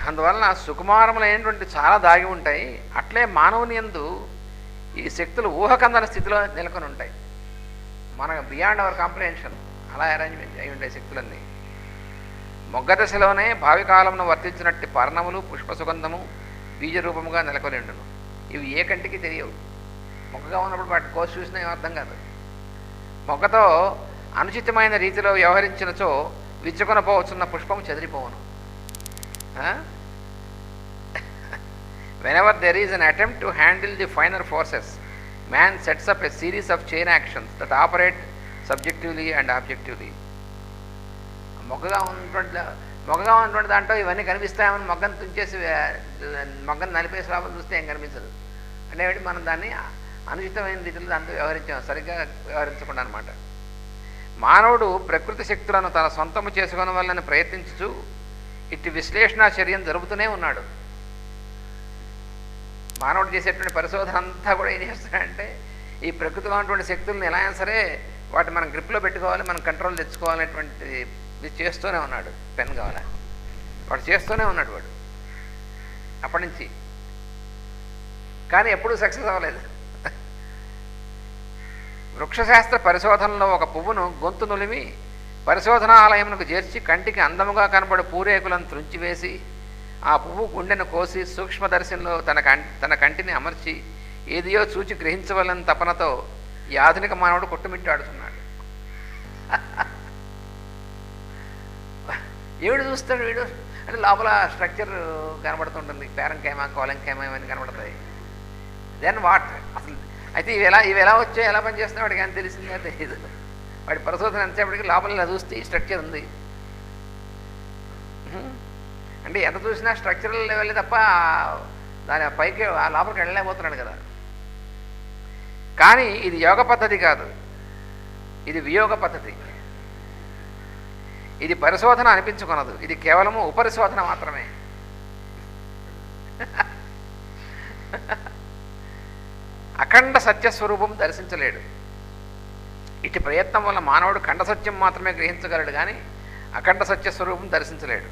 అందువలన సుకుమారములైనటువంటి చాలా దాగి ఉంటాయి. అట్లే మానవుని యందు ఈ శక్తులు ఊహకందని స్థితిలో నెలకొని ఉంటాయి. మన బియాండ్ అవర్ కాంప్రిహెన్షన్ అలా అరేంజ్మెంట్ అయి ఉంటాయి శక్తులన్నీ. మొగ్గ దశలోనే భావి కాలంలో వర్తించినట్టు పర్ణములు, పుష్ప సుగంధము బీజరూపముగా నెలకొని ఉండును. ఇవి ఏ కంటికి తెలియవు. మొగ్గగా ఉన్నప్పుడు వాటి కోసి చూసినా ఏం అర్థం కాదు. మొగ్గతో అనుచితమైన రీతిలో వ్యవహరించినచో విచ్చుకొని పోవచ్చున్న పుష్పం చెదిరిపోవును. Whenever there is an attempt to handle the finer forces, man sets up a series of chain actions that operate subjectively and objectively. మొగ్గగా ఉన్నటువంటి దాంట్లో ఇవన్నీ కనిపిస్తాయని మొగ్గను తుంచేసి మొగ్గను నలిపేసి లోపల చూస్తే ఏం కనిపించదు. అంటే మనం దాన్ని అనుచితమైన రీతిలో దాంతో వ్యవహరించాం, సరిగ్గా వ్యవహరించకుండా అనమాట. మానవుడు ప్రకృతి శక్తులను తన సొంతము చేసుకునే వల్లని ప్రయత్నించుచు ఇట్టి విశ్లేషణ చర్యను జరుపుతూనే ఉన్నాడు. మానవుడు చేసేటువంటి పరిశోధన అంతా కూడా ఏం చేస్తాడంటే ఈ ప్రకృతిలో ఉన్నటువంటి శక్తులను ఎలా అయినా సరే వాటి మనం గ్రిప్లో పెట్టుకోవాలి, మనం కంట్రోల్ తెచ్చుకోవాలనేటువంటి ఇది చేస్తూనే ఉన్నాడు. పెన్ కావాలా వాడు చేస్తూనే ఉన్నాడు వాడు అప్పటి నుంచి. కానీ ఎప్పుడూ సక్సెస్ అవ్వలేదు. వృక్షశాస్త్ర పరిశోధనలో ఒక పువ్వును గొంతు నులిమి పరిశోధనాలయమునకు చేర్చి కంటికి అందముగా కనబడే పూరేకులను త్రుంచివేసి ఆ పువ్వు గుండెను కోసి సూక్ష్మదర్శనంలో తన కంటిని అమర్చి ఏదియో చూచి గ్రహించవలని తపనతో ఈ ఆధునిక మానవుడు కొట్టుమిట్టాడుతున్నాడు. ఏడు చూస్తాడు వీడు అంటే లోపల స్ట్రక్చర్ కనబడుతుంటుంది. పేరంకేమా కోలంకేమా ఇవన్నీ కనబడతాయి. దెన్ వాట్ అసలు అయితే ఇవి ఎలా వచ్చాయి, ఎలా పనిచేస్తున్నాయి వాడికి అని తెలిసిందే తెలియదు. వాడి పరిశోధన ఎంతసేపటికి లోపల ఇలా చూస్తే ఈ స్ట్రక్చర్ ఉంది అంటే ఎంత చూసినా స్ట్రక్చరల్ లెవెల్ తప్ప దాని పైకి ఆ లోపలికి వెళ్ళలేకపోతున్నాడు కదా. కానీ ఇది యోగ పద్ధతి కాదు, ఇది వియోగ పద్ధతి. ఇది పరిశోధన అనిపించుకున్నదు, ఇది కేవలము ఉపరిశోధన మాత్రమే. అఖండ సత్యస్వరూపం దర్శించలేడు. ఇటు ప్రయత్నం వల్ల మానవుడు ఖండ సత్యం మాత్రమే గ్రహించగలడు, కానీ అఖండ సత్యస్వరూపం దర్శించలేడు.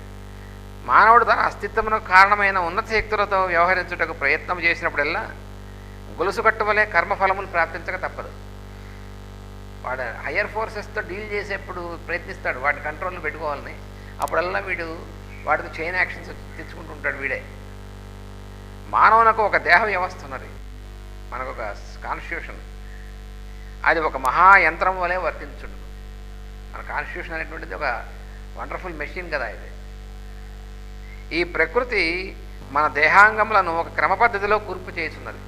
మానవుడు తన అస్తిత్వమునకు కారణమైన ఉన్నత శక్తులతో వ్యవహరించుటకు ప్రయత్నం చేసినప్పుడల్లా గొలుసు కట్టువలే కర్మఫలమును ప్రాప్తించక తప్పదు. వాడు హయ్యర్ ఫోర్సెస్తో డీల్ చేసేప్పుడు ప్రయత్నిస్తాడు వాటి కంట్రోల్ని పెట్టుకోవాలని. అప్పుడల్లా వీడు వాటితో చైన్ యాక్షన్స్ తెచ్చుకుంటూ ఉంటాడు వీడే. మానవునకు ఒక దేహ వ్యవస్థ ఉన్నది, మనకు ఒక కాన్స్టిట్యూషన్, అది ఒక మహాయంత్రం వలె వర్తించుడు. మన కాన్స్టిట్యూషన్ అనేటువంటిది ఒక వండర్ఫుల్ మెషిన్ కదా. ఇది ఈ ప్రకృతి మన దేహాంగములను ఒక క్రమ పద్ధతిలో కూర్పు చేస్తున్నది.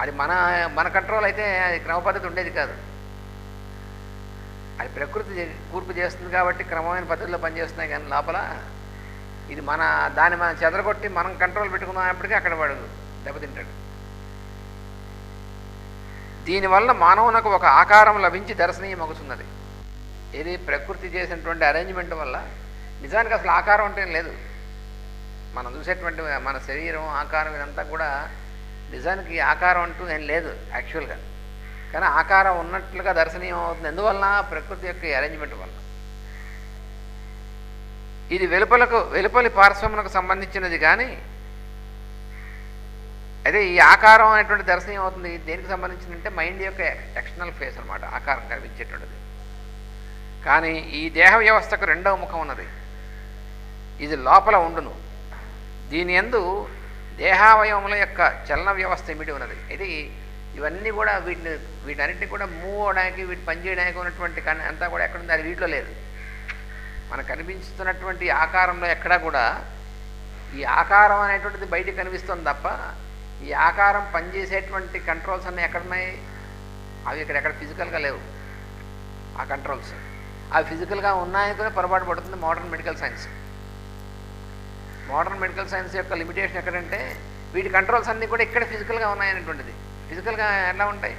అది మన మన కంట్రోల్ అయితే అది క్రమ పద్ధతి ఉండేది కాదు. అది ప్రకృతి కూర్పు చేస్తుంది కాబట్టి క్రమమైన పద్ధతిలో పనిచేస్తున్నాయి. కానీ లోపల ఇది దాన్ని మనం చెదరగొట్టి మనం కంట్రోల్ పెట్టుకున్నప్పటికీ అక్కడ వాడు దెబ్బతింటాడు. దీనివల్ల మానవునకు ఒక ఆకారం లభించి దర్శనీయమగుతున్నది. ఇది ప్రకృతి చేసినటువంటి అరేంజ్మెంట్ వల్ల నిజానికి అసలు ఆకారం అంటే లేదు. మనం చూసేటువంటి మన శరీరం ఆకారం ఇదంతా కూడా నిజానికి ఆకారం అంటూ ఏం లేదు యాక్చువల్గా. కానీ ఆకారం ఉన్నట్లుగా దర్శనీయం అవుతుంది. ఎందువలన? ప్రకృతి యొక్క అరేంజ్మెంట్ వల్ల. ఇది వెలుపలి పార్శ్వమునకు సంబంధించినది. కానీ అదే ఈ ఆకారం అనేటువంటి దర్శనం అవుతుంది. దేనికి సంబంధించిందంటే మైండ్ యొక్క ఎక్స్టర్నల్ ఫేస్ అనమాట, ఆకారం కనిపించేటువంటిది. కానీ ఈ దేహ వ్యవస్థకు రెండవ ముఖం ఉన్నది. ఇది లోపల ఉండును. దీని యందు దేహావయవముల యొక్క చలన వ్యవస్థ ఇమిడి ఉన్నది. ఇది ఇవన్నీ కూడా వీటన్నిటిని కూడా మూవ్ అవడానికి, వీటి పనిచేయడానికి ఉన్నటువంటి అంతా కూడా ఎక్కడుంది? అది వీటిలో లేదు. మనకు కనిపిస్తున్నటువంటి ఆకారంలో ఎక్కడా కూడా ఈ ఆకారం అనేటువంటిది బయటికి కనిపిస్తుంది తప్ప ఈ ఆకారం పనిచేసేటువంటి కంట్రోల్స్ అన్నీ ఎక్కడున్నాయి? అవి ఎక్కడ ఫిజికల్గా లేవు. ఆ కంట్రోల్స్ అవి ఫిజికల్గా ఉన్నాయని కూడా పొరపాటు పడుతుంది modern medical science. Modern medical science యొక్క లిమిటేషన్ ఎక్కడంటే వీటి కంట్రోల్స్ అన్నీ కూడా ఇక్కడ ఫిజికల్గా ఉన్నాయనేటువంటిది. ఫిజికల్గా ఎలా ఉంటాయి?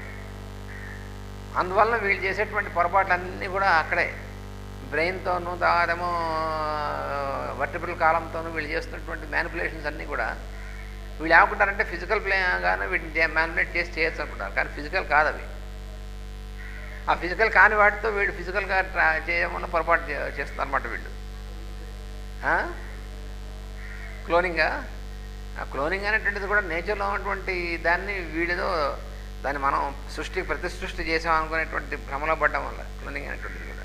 అందువల్ల వీళ్ళు చేసేటువంటి పొరపాట్లన్నీ కూడా అక్కడే బ్రెయిన్తోనూ తర్వాతేమో వర్టిబ్రల్ కాలంతోనూ వీళ్ళు చేస్తున్నటువంటి మ్యానిపులేషన్స్ అన్నీ కూడా వీళ్ళు ఏమనుకుంటారంటే ఫిజికల్ ప్లేగానే వీటిని మ్యానిపులేట్ చేసి చేయొచ్చు అనుకుంటారు. కానీ ఫిజికల్ కాదు అవి. ఆ ఫిజికల్ కాని వాటితో వీళ్ళు ఫిజికల్గా చేయమన్న పొరపాటు చేస్తున్నారు అన్నమాట వీళ్ళు. క్లోనింగా? ఆ క్లోనింగ్ అనేటువంటిది కూడా నేచర్లో ఉన్నటువంటి దాన్ని వీడిదో దాన్ని మనం ప్రతిసృష్టి చేసాం అనుకునేటువంటి భ్రమలో పడ్డం వల్ల క్లోనింగ్ అనేటువంటిది కూడా.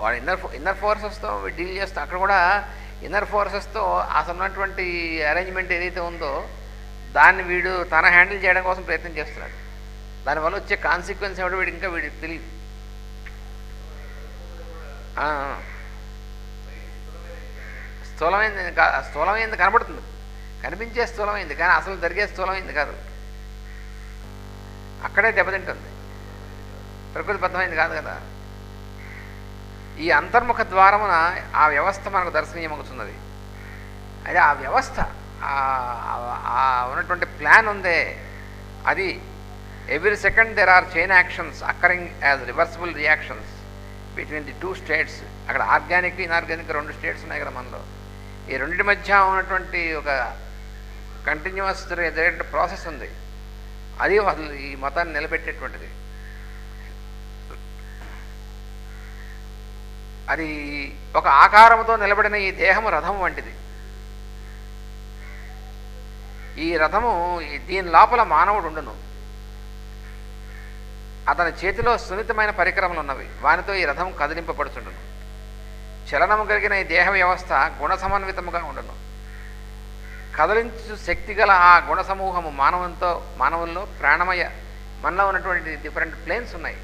వాడు ఇన్నర్ ఫోర్సెస్తో డీల్ చేస్తూ అక్కడ కూడా ఇన్నర్ ఫోర్సెస్తో అసలు ఉన్నటువంటి అరేంజ్మెంట్ ఏదైతే ఉందో దాన్ని వీడు తన హ్యాండిల్ చేయడం కోసం ప్రయత్నం చేస్తున్నాడు. దానివల్ల వచ్చే కాన్సిక్వెన్స్ ఏమిటో వీడికి తెలియదు. స్థూలమైంది కనబడుతుంది, కనిపించే స్థూలమైంది, కానీ అసలు జరిగే స్థూలమైంది కాదు. అక్కడే దెబ్బతింటుంది. ప్రకృతిబద్ధమైంది కాదు కదా. ఈ అంతర్ముఖ ద్వారమున ఆ వ్యవస్థ మనకు దర్శనీయమవుతున్నది. అయితే ఆ వ్యవస్థ ఉన్నటువంటి ప్లాన్ ఉందే అది every second there or chain actions occurring as reversible reactions between the two states. అక్కడ ఆర్గానిక్ ఇన్ఆర్గానిక్ రెండు స్టేట్స్ ఉన్నాయి కదా మనలో. ఈ రెండింటి మధ్య ఉన్నటువంటి ఒక కంటిన్యూస్ జరిగే ప్రాసెస్ ఉంది. అది అసలు ఈ మతాన్ని నిలబెట్టేటువంటిది. అది ఒక ఆకారంతో నిలబడిన ఈ దేహము రథం వంటిది. ఈ రథము దీని లోపల మానవుడు ఉండును. అతని చేతిలో సున్నితమైన పరికరములు ఉన్నవి. వానితో ఈ రథం కదిలింపబడుచుండును. చలనము కలిగిన ఈ దేహ వ్యవస్థ గుణ సమన్వితముగా ఉండును. కదిలించు శక్తి గల ఆ గుణ సమూహము మానవుల్లో ప్రాణమయ, మనలో ఉన్నటువంటి డిఫరెంట్ ప్లేన్స్ ఉన్నాయి.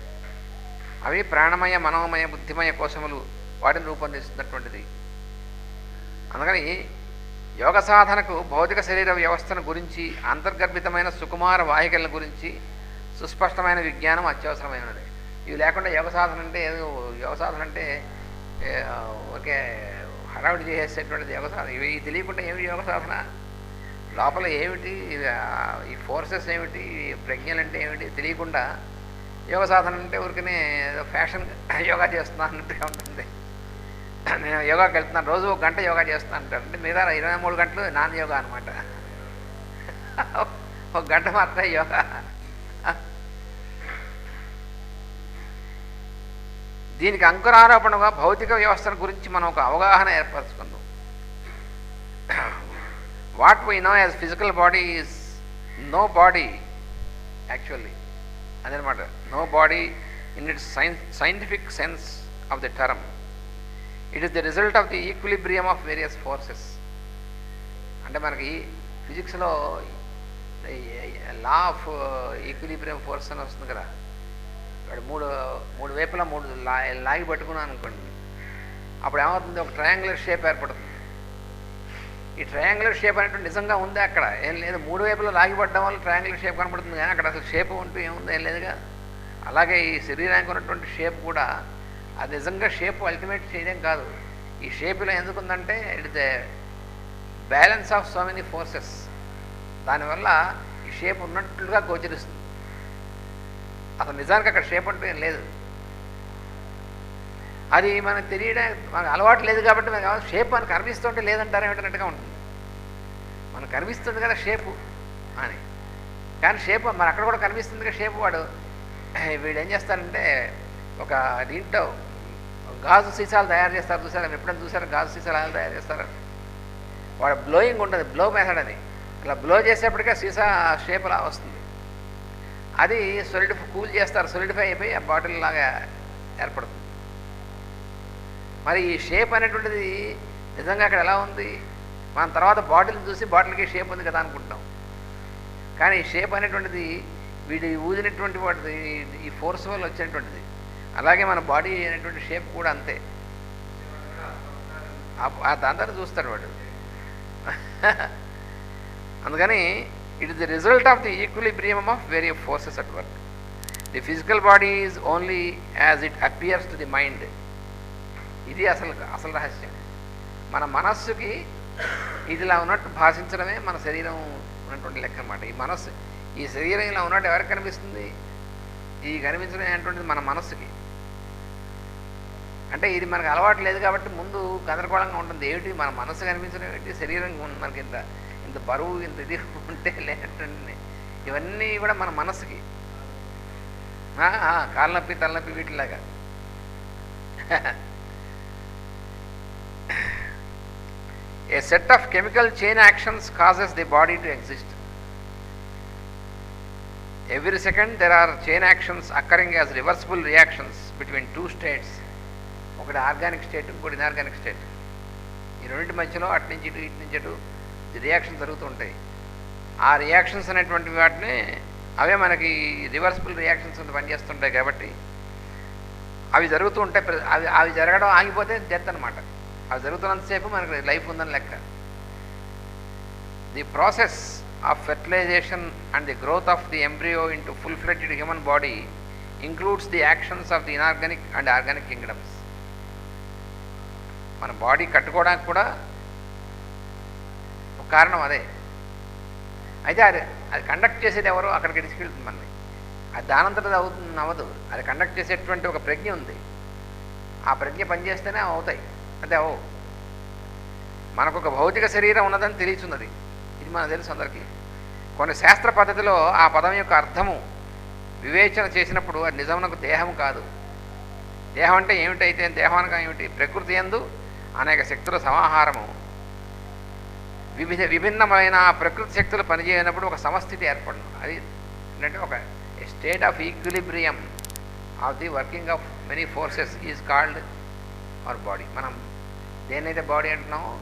అవి ప్రాణమయ, మనోమయ, బుద్ధిమయ కోశములు వాటిని రూపొందిస్తున్నటువంటిది. అందుకని యోగ సాధనకు భౌతిక శరీర వ్యవస్థను గురించి, అంతర్గర్భితమైన సుకుమార వాహికలను గురించి సుస్పష్టమైన విజ్ఞానం అత్యవసరమైనది. ఇవి లేకుండా యోగ సాధన అంటే ఓకే హడావిడి చేసేటువంటిది యోగ సాధన. ఇవి తెలియకుండా ఏమిటి యోగ సాధన? లోపల ఏమిటి ఈ ఫోర్సెస్ ఏమిటి, ప్రజ్ఞలు అంటే ఏమిటి తెలియకుండా యోగ సాధన అంటే ఊరికనే ఫ్యాషన్ యోగా చేస్తున్నా అన్నట్టుగా ఉంటుంది. నేను యోగాకి వెళ్తున్నాను, రోజు 1 గంట యోగా చేస్తున్నాను అంటారు. అంటే మిగతా 23 గంటలు నాన్ యోగా అనమాట. 1 గంట మాత్రమే యోగా. దీనికి అంకురారోపణగా భౌతిక వ్యవస్థను గురించి మనం ఒక అవగాహన ఏర్పరచుకుందాం. What we know as physical body is no body actually. అదనమాట, no body in its scientific sense of the term. It is the result of the equilibrium of various forces. అంటే మనకి ఫిజిక్స్లో లా ఆఫ్ ఈక్విలిబ్రియం ఫోర్స్ అని వస్తుంది కదా. వాడు మూడు మూడు వైపులా మూడు లాగి పట్టుకున్నాను అనుకోండి, అప్పుడు ఏమవుతుంది, ఒక ట్రయాంగులర్ షేప్ ఏర్పడుతుంది. ఈ ట్రయాంగులర్ షేప్ అనేటువంటి నిజంగా ఉంది అక్కడ ఏం లేదు, మూడు వైపులా లాగిపడడం వల్ల ట్రయాంగులర్ షేప్ కనపడుతుంది, కానీ అక్కడ అసలు షేప్ ఉంటూ ఏముంది, ఏం లేదుగా. అలాగే ఈ శరీరానికి ఉన్నటువంటి షేప్ కూడా అది నిజంగా షేప్ అల్టిమేట్ చేయడం కాదు. ఈ షేప్లో ఎందుకుందంటే it is a balance of so many forces. దానివల్ల ఈ షేప్ ఉన్నట్లుగా గోచరిస్తుంది. అసలు నిజానికి అక్కడ షేప్ అంటూ ఏం లేదు. అది మనకు తెలియడం, మనకు అలవాటు లేదు కాబట్టి మనకు షేప్ మనకు కనిపిస్తుంటే లేదంటారు ఏమిటన్నట్టుగా ఉంటుంది. మనకు కనిపిస్తుంది కదా షేపు అని, కానీ షేప్ మరి అక్కడ కూడా కనిపిస్తుంది కదా షేపు. వీడు ఏం చేస్తారంటే ఒక దీంట్లో గాజు సీసాలు తయారు చేస్తారు, చూసారు ఎప్పుడైనా చూసారు గాజు సీసాలు ఎలా తయారు చేస్తారు? వాడు బ్లోయింగ్ ఉంటుంది, బ్లో మెథడ్ అని. అలా బ్లో చేసేప్పటికే సీసా షేప్ అలా వస్తుంది. అది కూల్ చేస్తారు, సొలిడిఫై అయిపోయి ఆ బాటిల్ లాగా ఏర్పడుతుంది. మరి ఈ షేప్ అనేటువంటిది నిజంగా అక్కడ ఎలా ఉంది? మనం తర్వాత బాటిల్ చూసి బాటిల్కి షేప్ ఉంది కదా అనుకుంటాం, కానీ ఈ షేప్ అనేటువంటిది వీడి ఊదినటువంటి వాటిది, ఈ ఫోర్స్ వల్ల వచ్చినటువంటిది. అలాగే మన బాడీ అనేటువంటి షేప్ కూడా అంతే. దాంతో చూస్తాడు వాడు. అందుకని it is the result of the equilibrium of various forces at work. The physical body is only as it appears to the mind. ఇది అసలు రహస్యం. మన మనస్సుకి ఇదిలా ఉన్నట్టు భాషించడమే మన శరీరం ఉన్నటువంటి లెక్క అన్నమాట. ఈ మనస్సు, ఈ శరీరం ఇలా ఉన్నట్టు ఎవరికి కనిపిస్తుంది? ఈ కనిపించడం అనేటువంటిది మన మనస్సుకి. అంటే ఇది మనకు అలవాటు లేదు కాబట్టి ముందు గందరగోళంగా ఉంటుంది. ఏమిటి మన మనస్సు కనిపించడం ఏమిటి, శరీరం మనకి ఇంత బరువు ఇంత ఇది ఉంటే లేనటువంటి ఇవన్నీ కూడా మన మనస్సుకి. కాళ్ళ నొప్పి తలనొప్పి వీటిలాగా. A set of chemical chain actions causes the body to exist. Every second there are chain actions occurring as reversible reactions between two states. ఒకటి ఆర్గానిక్ స్టేట్, ఇంకోటి ఇన్ఆర్గానిక్ స్టేట్. ఈ రెండింటి మధ్యలో అటు నుంచి ఇటు, ఇటు నుంచి అటు రియాక్షన్ జరుగుతూ ఉంటాయి. ఆ రియాక్షన్స్ అనేటువంటి వాటిని అవే మనకి రివర్సిబుల్ రియాక్షన్స్ పనిచేస్తుంటాయి. కాబట్టి అవి జరుగుతూ ఉంటాయి. అవి జరగడం ఆగిపోతే డెత్ అనమాట. అవి జరుగుతున్నంతసేపు మనకి లైఫ్ ఉందని లెక్క. The process of fertilisation and the growth of the embryo into full fledged human body includes the actions of the inorganic and organic kingdoms. మన బాడీ కట్టుకోవడానికి కూడా ఒక కారణం అదే. అయితే అది కండక్ట్ చేసేది ఎవరో అక్కడికి తీసుకెళ్తుంది మనల్ని. అది దానంతటది అవ్వదు. అది కండక్ట్ చేసేటువంటి ఒక ప్రజ్ఞ ఉంది. ఆ ప్రజ్ఞ పనిచేస్తేనే అవుతాయి, అంటే అవవు. మనకు ఒక భౌతిక శరీరం ఉన్నదని తెలియచున్నది, ఇది మనకు తెలుసు అందరికీ. కొన్ని శాస్త్ర పద్ధతిలో ఆ పదం యొక్క అర్థము వివేచన చేసినప్పుడు అది నిజమునకు దేహం కాదు. దేహం అంటే ఏమిటైతే దేహానికి ఏమిటి? ప్రకృతి యందు అనేక శక్తుల సమాహారము. విభిన్నమైన ప్రకృతి శక్తులు పనిచేయనప్పుడు ఒక సమస్థితి ఏర్పడను. అది ఏంటంటే ఒక state of equilibrium of the working of many forces is called our body. మనం దేన్నైతే బాడీ అంటున్నామో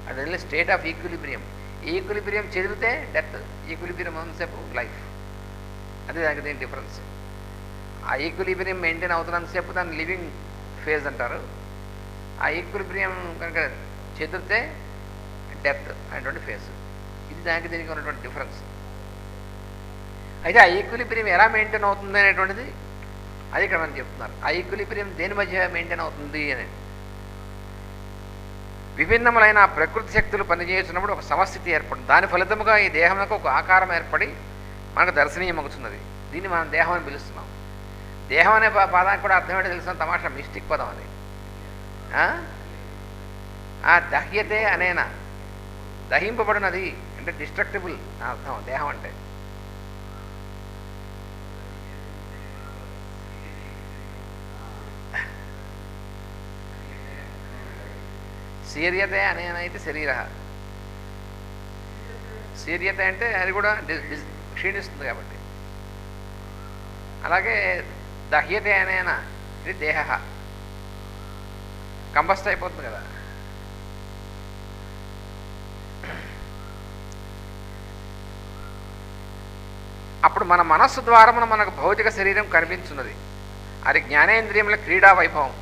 అది స్టేట్ ఆఫ్ ఈక్విలిబ్రియం. ఈక్విలిబ్రియం చెదిరితే డెత్, ఈక్విలిబ్రియం అంతసేపు లైఫ్. అదే దానికి దీని డిఫరెన్స్. ఆ ఈక్విలిబ్రియం మెయింటైన్ అవుతున్నంతసేపు దాన్ని లివింగ్ ఫేజ్ అంటారు. ఆ ఈక్విలిబ్రియం కనుక చెదిరితే డెత్ అనేటువంటి ఫేజ్. ఇది దానికి దీనికి ఉన్నటువంటి డిఫరెన్స్. అయితే ఆ ఈక్విలిబ్రియం ఎలా మెయింటైన్ అవుతుంది అనేటువంటిది అది ఇక్కడ మనం చెప్తున్నారు. ఆ ఈక్విలిబ్రియం దేని మధ్య మెయింటైన్ అవుతుంది అని. విభిన్నములైన ప్రకృతి శక్తులు పనిచేస్తున్నప్పుడు ఒక సమస్థితి ఏర్పడుతుంది. దాని ఫలితముగా ఈ దేహంలో ఒక ఆకారం ఏర్పడి మనకు దర్శనీయమవుతున్నది. దీన్ని మనం దేహం అని పిలుస్తున్నాం. దేహం అనే పదానికి కూడా అర్థం ఏంటో తెలిసిన తమాషా, మిస్టిక్ పదం అది. దహ్యతే అనేనా, దహింపబడినది అంటే డిస్ట్రక్టిబుల్ అర్థం దేహం అంటే. శీర్యతే అనేనైతే శరీర. శీర్యత అంటే అది కూడా క్షీణిస్తుంది కాబట్టి. అలాగే దహ్యతే అనేనా ఇది దేహ కంబస్ట్ అయిపోతుంది కదా. అప్పుడు మన మనస్సు ద్వారా మనకు భౌతిక శరీరం కనిపించున్నది. అది జ్ఞానేంద్రియముల క్రీడా వైభవం.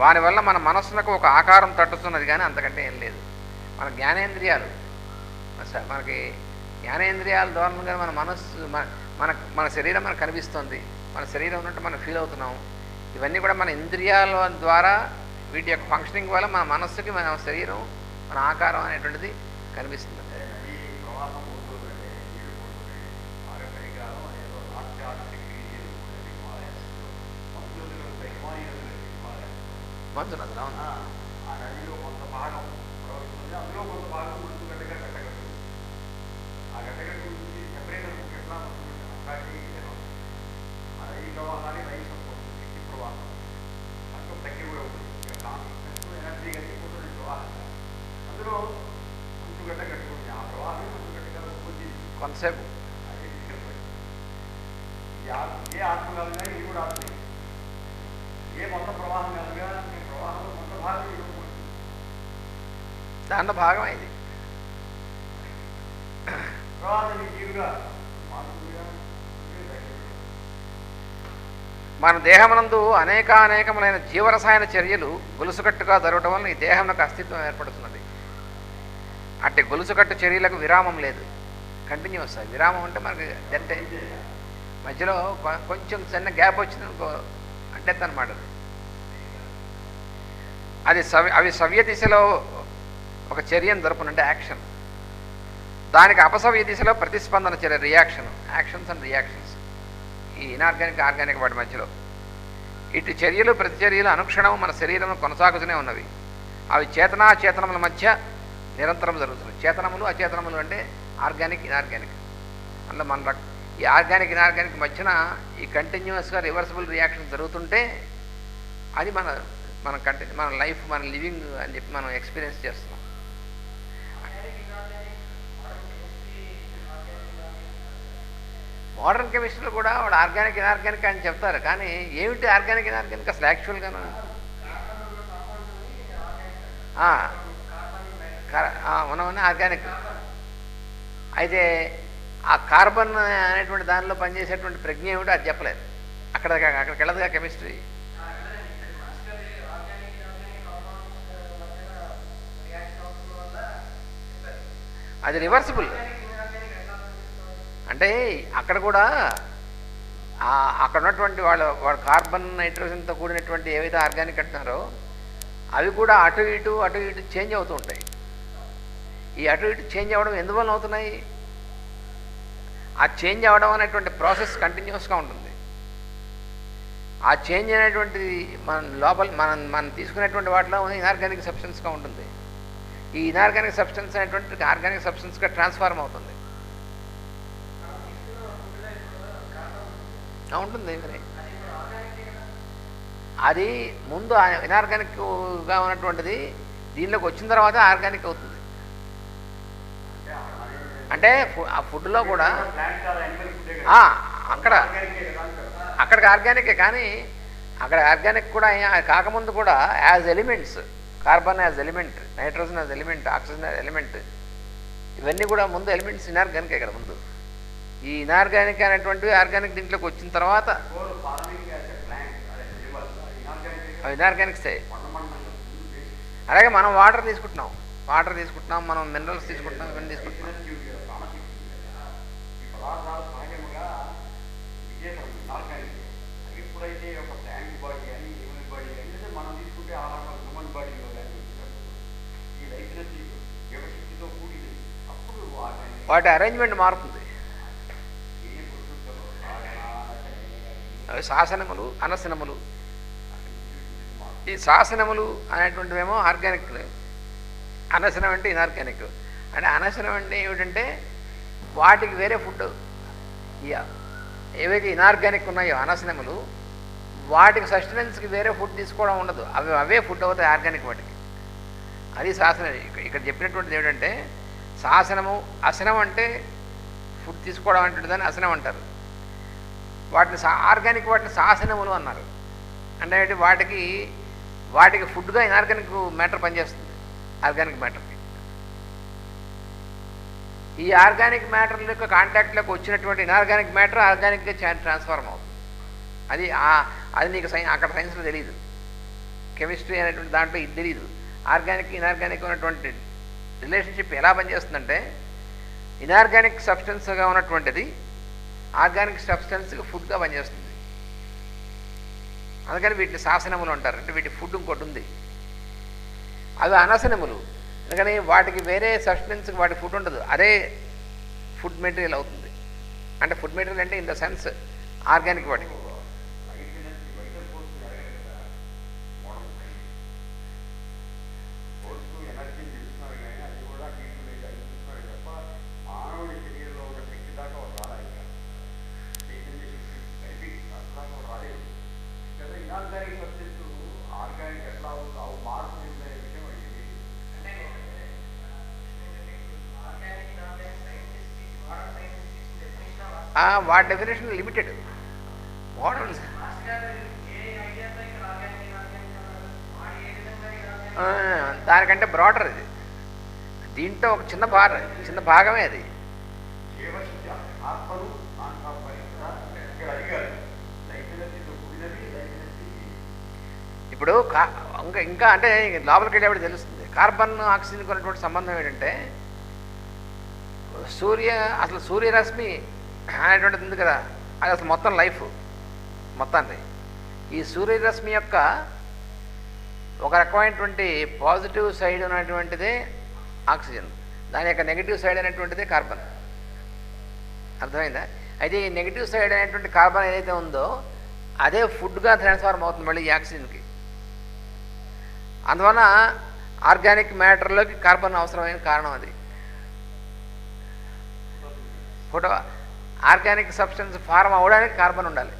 వాని వల్ల మన మనస్సునకు ఒక ఆకారం తట్టుతున్నది, కానీ అంతకంటే ఏం లేదు. మన జ్ఞానేంద్రియాలు, మనకి జ్ఞానేంద్రియాల ద్వారా మన మనస్సు మన మన శరీరం మనకు కనిపిస్తుంది, మన శరీరం ఉన్నట్టు మనం ఫీల్ అవుతున్నాం. ఇవన్నీ కూడా మన ఇంద్రియాల ద్వారా, వీటి యొక్క ఫంక్షనింగ్ వల్ల మన మనస్సుకి మన శరీరం, మన ఆకారం అనేటువంటిది కనిపిస్తుంది. మంచునదులు అవును. ఆ నదిలో కొంత భాగం ప్రవహిస్తుంది, అందులో కొంత భాగం ముడుచుగడ్డగా గట్టగట్టు. ఆ గట్టగట్టు నుంచి సెపరేటర్ ఎట్లా అట్లాంటి ఆ నదీ ప్రవాహాన్ని రైస్ అనుకోవచ్చు, శక్తి ప్రవాహం కొంచెం తగ్గి కూడా ఉంటుంది. కాన్షియస్నెస్ ఎనర్జీ కలిగిపోతుంది ప్రవాహంగా. అందులో మంచుగడ్డ కట్టుకుంది, ఆ ప్రవాహం మంచుగడ్డగా ఉంటుంది కొంతసేపు. అది ఏ ఆత్మ కలిగినా ఇది కూడా ఆత్మే. ఏ మొత్తం ప్రవాహం కలిగా ప్రవాహంలో మొత్త భాగం ఇవ్వకూడదు, దాంట్లో భాగం ఇది. ప్రవాహాన్ని జీవుగా మన దేహమునందు అనేకములైన జీవరసాయన చర్యలు గొలుసుకట్టుగా జరగటం వల్ల ఈ దేహంలో అస్తిత్వం ఏర్పడుతున్నది. అట్టి గొలుసుకట్టు చర్యలకు విరామం లేదు, కంటిన్యూస్. విరామం అంటే మనకి అంటే మధ్యలో కొంచెం చిన్న గ్యాప్ వచ్చిందనుకో అంటే అనమాట. అవి సవ్య దిశలో ఒక చర్యను జరుపునంటే యాక్షన్, దానికి అపసవ్య దిశలో ప్రతిస్పందన చర్య, రియాక్షన్. యాక్షన్స్ అండ్ రియాక్షన్స్ ఈ ఇనార్గానిక్ ఆర్గానిక్ వాటి మధ్యలో. ఇటు చర్యలు ప్రతిచర్యలు అనుక్షణం మన శరీరం కొనసాగుతూనే ఉన్నవి. అవి చేతనాచేతనముల మధ్య నిరంతరం జరుగుతున్నాయి. చేతనములు అచేతనములు అంటే ఆర్గానిక్ ఇనార్గానిక్. అందులో మన ఈ ఆర్గానిక్ ఇనార్గానిక్ మధ్యన ఈ కంటిన్యూస్గా రివర్సిబుల్ రియాక్షన్ జరుగుతుంటే అది మన లైఫ్, మన లివింగ్ అని చెప్పి మనం ఎక్స్పీరియన్స్ చేస్తున్నాం. మోడర్న్ కెమిస్ట్రీలో కూడా వాడు ఆర్గానిక్ ఇనార్గానిక్ అని చెప్తారు, కానీ ఏమిటి ఆర్గానిక్ ఇనార్గానిక్ అసలు యాక్చువల్గా ఉన్నవన్నీ ఆర్గానిక్. అయితే ఆ కార్బన్ అనేటువంటి దానిలో పనిచేసేటువంటి ప్రజ్ఞ ఏమిటో అది చెప్పలేదు. అక్కడికి వెళ్ళదుగా కెమిస్ట్రీ. అది రివర్సిబుల్. అంటే అక్కడ కూడా అక్కడ ఉన్నటువంటి వాళ్ళ కార్బన్ నైట్రోజన్తో కూడినటువంటి ఏవైతే ఆర్గానిక్ అంటున్నారో అవి కూడా అటు ఇటు చేంజ్ అవుతూ ఉంటాయి. ఈ అటు ఇటు చేంజ్ అవ్వడం ఎందువల్ల అవుతున్నాయి? ఆ చేంజ్ అవ్వడం అనేటువంటి ప్రాసెస్ కంటిన్యూస్గా ఉంటుంది. ఆ చేంజ్ అనేటువంటిది మన లోపల మనం తీసుకునేటువంటి వాటిలో ఇనార్గానిక్ సబ్స్టెన్స్గా ఉంటుంది. ఈ ఇనార్గానిక్ సబ్స్టెన్స్ అనేటువంటి ఆర్గానిక్ సబ్స్టెన్స్గా ట్రాన్స్ఫార్మ్ అవుతుంది. ఉంటుంది మరి. అది ముందు ఇనార్గానిక్గా ఉన్నటువంటిది దీనిలోకి వచ్చిన తర్వాత ఆర్గానిక్ అవుతుంది. అంటే ఆ ఫుడ్లో కూడా అక్కడికి ఆర్గానికే, కానీ అక్కడ ఆర్గానిక్ కూడా కాకముందు కూడా as elements, carbon as element, nitrogen as element, oxygen as element, ఇవన్నీ కూడా ముందు ఎలిమెంట్స్ ఇనార్గానికే కదా ముందు. ఈ ఇనార్గానిక్ అనేటువంటివి ఆర్గానిక్ దీంట్లోకి వచ్చిన తర్వాత అవి ఇనార్గానిక్సే. అలాగే మనం వాటర్ తీసుకుంటున్నాం, మనం మినరల్స్ తీసుకుంటున్నాం, ఇవన్నీ తీసుకుంటున్నాం. వాటి అరేంజ్మెంట్ మారుతుంది. అవి శాసనములు, అనశనములు. ఈ శాసనములు అనేటువంటివేమో ఆర్గానిక్, అనశనం అంటే ఇనార్గానిక్. అంటే అనశనం అంటే ఏమిటంటే వాటికి వేరే ఫుడ్, ఏవైతే ఇనార్గానిక్ ఉన్నాయో అనశనములు, వాటికి సస్టెనెన్స్కి వేరే ఫుడ్ తీసుకోవడం ఉండదు. అవే ఫుడ్ అవుతాయి ఆర్గానిక్ వాటికి. అది శాసనం. ఇక్కడ చెప్పినటువంటిది ఏమిటంటే శాసనము, అసనం అంటే ఫుడ్ తీసుకోవడం అంటే దాన్ని అసనం అంటారు. వాటిని ఆర్గానిక్ వాటిని శాసనములు అన్నారు. అంటే వాటికి ఫుడ్గా ఇనార్గానిక్ మ్యాటర్ పనిచేస్తుంది. ఆర్గానిక్ మ్యాటర్కి ఈ ఆర్గానిక్ మ్యాటర్ యొక్క కాంటాక్ట్లోకి వచ్చినటువంటి ఇనార్గానిక్ మ్యాటర్ ఆర్గానిక్గా ట్రాన్స్ఫార్మ్ అవుతుంది. అది అది నీకు అక్కడ సైన్స్లో తెలియదు. కెమిస్ట్రీ అనేటువంటి దాంట్లో ఇది తెలియదు. ఆర్గానిక్ ఇనార్గానిక్ ఉన్నటువంటి రిలేషన్షిప్ ఎలా పనిచేస్తుందంటే, ఇనార్గానిక్ సబ్స్టెన్స్గా ఉన్నటువంటిది ఆర్గానిక్ సబ్స్టెన్స్కి ఫుడ్గా పనిచేస్తుంది. అందుకని వీటిని శాసనములు అంటారు. అంటే వీటి ఫుడ్ ఇంకోటి ఉంది. అవి అనసనములు. అందుకని వాటికి వేరే సబ్స్టెన్స్కి వాటి ఫుడ్ ఉండదు. అదే ఫుడ్ మెటీరియల్ అవుతుంది. అంటే ఫుడ్ మెటీరియల్ అంటే ఇన్ ద సెన్స్ ఆర్గానిక్ వాటికి. వాటి డెఫినేషన్ లిమిటెడ్. మోడర్న్ దానికంటే బ్రాడర్ ఇది. దీంట్లో ఒక చిన్న భాగమే అది. ఇప్పుడు ఇంకా అంటే లోపలికి వెళ్ళేప్పుడు తెలుస్తుంది. కార్బన్ ఆక్సిజన్కి ఉన్నటువంటి సంబంధం ఏంటంటే, అసలు సూర్యరశ్మి అనేటువంటిది ఉంది కదా, అది అసలు మొత్తం లైఫ్ మొత్తాన్ని. ఈ సూర్యరశ్మి యొక్క ఒక రకమైనటువంటి పాజిటివ్ సైడ్ అనేటువంటిదే ఆక్సిజన్, దాని యొక్క నెగిటివ్ సైడ్ అనేటువంటిదే కార్బన్. అర్థమైందా? అయితే ఈ నెగిటివ్ సైడ్ అనేటువంటి కార్బన్ ఏదైతే ఉందో అదే ఫుడ్గా ట్రాన్స్ఫార్మ్ అవుతుంది మళ్ళీ ఈ ఆక్సిజన్కి. అందువలన ఆర్గానిక్ మ్యాటర్లోకి కార్బన్ అవసరమైన కారణం అది. ఆర్గానిక్ సబ్స్టెన్స్ ఫార్మ్ అవ్వడానికి కార్బన్ ఉండాలి.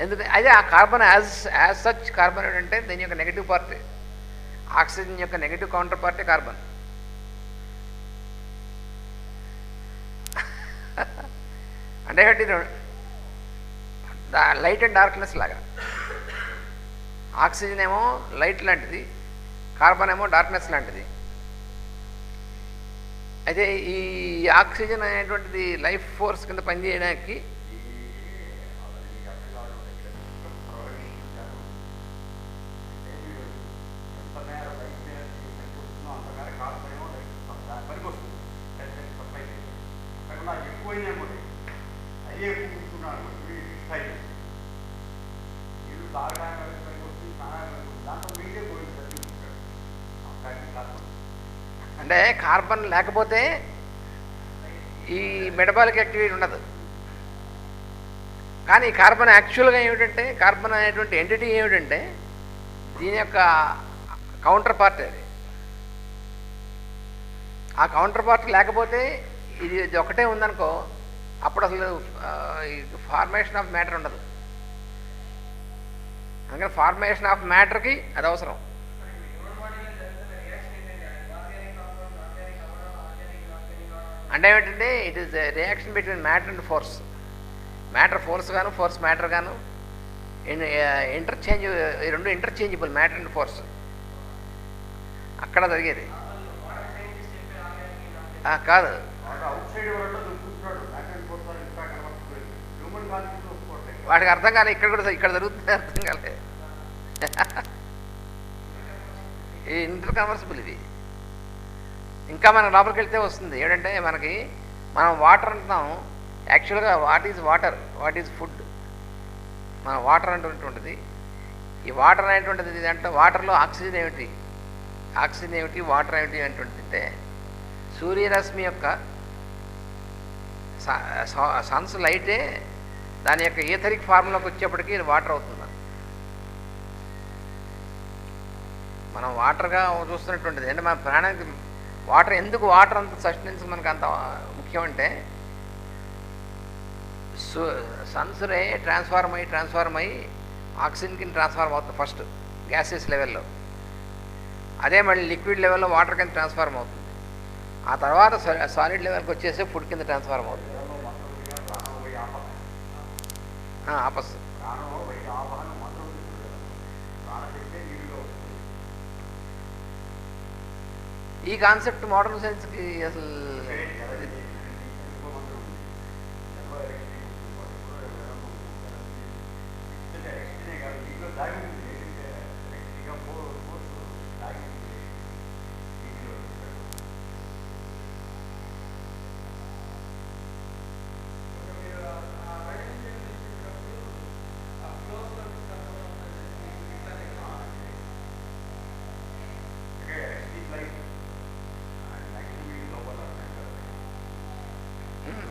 ఎందుకంటే అదే ఆ కార్బన్ యాజ్ సచ్ కార్బన్ ఏంటంటే దీని యొక్క నెగిటివ్ పార్టీ, ఆక్సిజన్ యొక్క నెగిటివ్ కౌంటర్ పార్టీ కార్బన్. అంటే లైట్ అండ్ డార్క్నెస్ లాగా. ఆక్సిజన్ ఏమో లైట్ లాంటిది, కార్బన్ ఏమో డార్క్నెస్ లాంటిది. అయితే ఈ ఆక్సిజన్ అనేటువంటిది లైఫ్ ఫోర్స్ కింద పనిచేయడానికి అంటే కార్బన్ లేకపోతే ఈ మెటబాలిక్ యాక్టివిటీ ఉండదు. కానీ కార్బన్ యాక్చువల్గా ఏమిటంటే, కార్బన్ అనేటువంటి ఎంటిటీ ఏమిటంటే దీని యొక్క కౌంటర్ పార్ట్ అది. ఆ కౌంటర్ పార్ట్ లేకపోతే ఇది ఒకటే ఉందనుకో, అప్పుడు అసలు ఫార్మేషన్ ఆఫ్ మ్యాటర్ ఉండదు. అందుకని ఫార్మేషన్ ఆఫ్ మ్యాటర్కి అది అవసరం. అంటే ఏమిటంటే it is reaction between matter and force. Matter force గాను, ఫోర్స్ మ్యాటర్ గాను ఇంటర్చేంజ్, ఈ రెండు ఇంటర్చేంజబుల్, మ్యాటర్ అండ్ ఫోర్స్. అక్కడ జరిగేది కాదు. వాడికి అర్థం కాలే, ఇక్కడ జరుగుతుంది అర్థం కాలే. ఈ ఇంటర్ కన్వర్సిబుల్ ఇవి. ఇంకా మనం లోపలికి వెళ్తే వస్తుంది ఏంటంటే, మనం వాటర్ అంటున్నాం. యాక్చువల్గా what is water, what is food. మనం వాటర్ అంటున్నటువంటిది, ఈ వాటర్ అనేటువంటిది అంటే వాటర్లో ఆక్సిజన్ ఏమిటి, వాటర్ ఏమిటి అనేటువంటిది అంటే సూర్యరశ్మి యొక్క సన్స్ లైటే దాని యొక్క ఈథరిక్ ఫార్మ్లోకి వచ్చేప్పటికీ వాటర్ అవుతుంది. మనం వాటర్గా చూస్తున్నటువంటిది అంటే మన ప్రాణానికి వాటర్. ఎందుకు వాటర్ అంత సస్టెనెన్స్ మనకు అంత ముఖ్యం అంటే, సన్స్ రే ట్రాన్స్ఫార్మ్ అయ్యి ఆక్సిజన్కి ట్రాన్స్ఫార్మ్ అవుతుంది ఫస్ట్ గ్యాసెస్ లెవెల్లో. అదే మళ్ళీ లిక్విడ్ లెవెల్లో వాటర్ కింద ట్రాన్స్ఫార్మ్ అవుతుంది. ఆ తర్వాత సాలిడ్ లెవెల్కి వచ్చేసి ఫుడ్ కింద ట్రాన్స్ఫార్మ్ అవుతుంది. ఆపస్ ఈ కాన్సెప్ట్ మోడర్న్ సైన్స్కి అసలు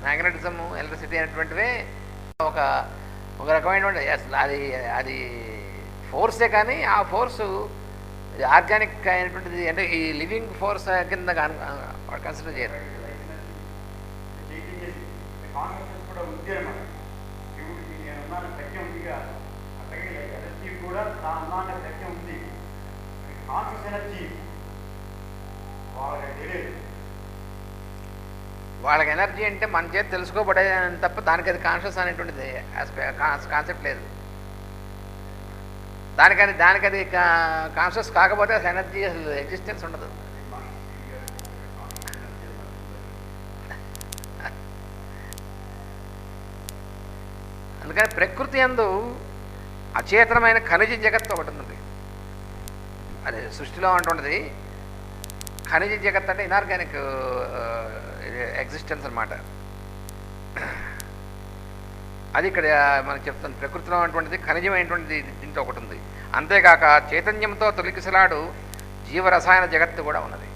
మ్యాగ్నెటిజము, ఎలక్ట్రిసిటీ అనేటువంటివే ఒక ఒక రకమైనటువంటి అది అది ఫోర్సే, కానీ ఆ ఫోర్సు ఆర్గానిక్ అయినటువంటిది, అంటే ఈ లివింగ్ ఫోర్స్ కింద కన్సిడర్ చేయరు. కాన్షియస్నెస్ కూడా ఉంది అన్నమాట. శివుడికి నేను ఉన్నాను ప్రజ్ఞ ఉందిగా, అట్లాగే ఎనర్జీ కూడా తాను ఉన్నాను ప్రజ్ఞ ఉంది. కాన్షియస్ ఎనర్జీ వాళ్ళకి తెలియదు. వాళ్ళకి ఎనర్జీ అంటే మన చేతి తెలుసుకోబడే తప్ప దానికి అది కాన్షియస్ అనేటువంటిది కాన్సెప్ట్ లేదు. దానికి అది కాన్షియస్ కాకపోతే అసలు ఎనర్జీ అసలు ఎగ్జిస్టెన్స్ ఉండదు. అందుకని ప్రకృతి యందు అచేతనమైన ఖనిజ జగత్తు ఒకటి ఉన్నది. అది సృష్టిలో అంటున్నది ఖనిజ జగత్ అంటే ఇనార్గానిక్ ఎగ్జిస్టెన్స్ అన్నమాట. అది ఇక్కడ మనకు చెప్తుంది. ప్రకృతిలో అటువంటిది ఖనిజమైనటువంటిది దీంట్లో ఒకటి ఉంది. అంతేకాక చైతన్యంతో తొలికిసలాడు జీవరసాయన జగత్తు కూడా ఉన్నది.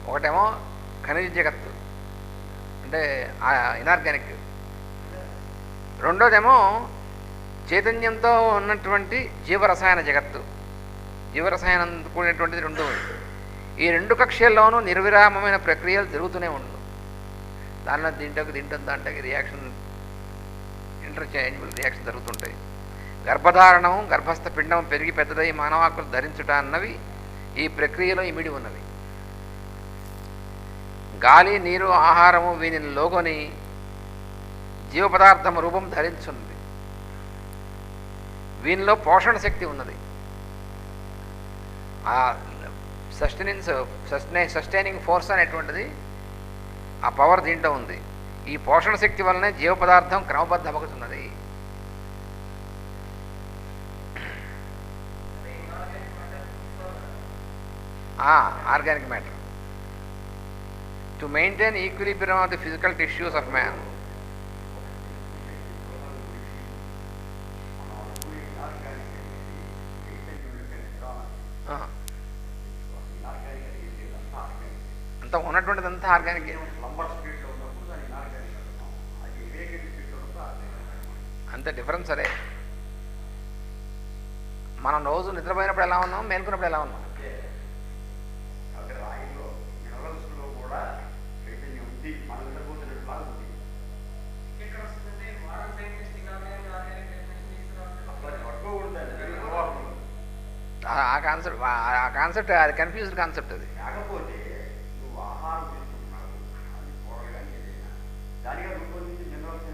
ఒకటేమో ఖనిజ జగత్తు అంటే ఇనార్గానిక్, రెండోదేమో చైతన్యంతో ఉన్నటువంటి జీవరసాయన జగత్తు. జీవరసాయనం కూడినటువంటిది రెండు. ఈ రెండు కక్ష్యల్లోనూ నిర్విరామమైన ప్రక్రియలు జరుగుతూనే ఉండవు. దానిలో దీంట్లోకి దాంట్లోకి రియాక్షన్, ఇంటర్చేంజబుల్ రియాక్షన్ జరుగుతుంటాయి. గర్భధారణం, గర్భస్థ పిండం పెరిగి పెద్దదై మానవాకులు ధరించుట అన్నవి ఈ ప్రక్రియలో ఇమిడి ఉన్నవి. గాలి, నీరు, ఆహారము వీనిని లోగొని జీవ పదార్థం రూపం ధరించున్నది. వీనిలో పోషణ శక్తి ఉన్నది. ఆ సస్టైనింగ్ ఫోర్స్ అనేటువంటిది, ఆ పవర్ దీంట్లో ఉంది. ఈ పోషణ శక్తి వల్లనే జీవ పదార్థం క్రమబద్ధమవుతున్నది. Organic matter to maintain equilibrium of the physical tissues of man. అంతా ఉన్నటువంటిది అంతా ఆర్గానిక్. అంతే డిఫరెన్స్ అదే. మనం రోజు నిద్రపోయినప్పుడు ఎలా ఉన్నాం, మేల్కొన్నప్పుడు ఎలా ఉన్నాం. ఆ కాన్సెప్ట్ అది కన్ఫ్యూజ్డ్ కాన్సెప్ట్. అది కాకపోతే నువ్వు ఆహారం తీసుకుంటున్నావు, అది కూరగాయలు ఏదైనా దానిగా రూపొందించి మినరల్స్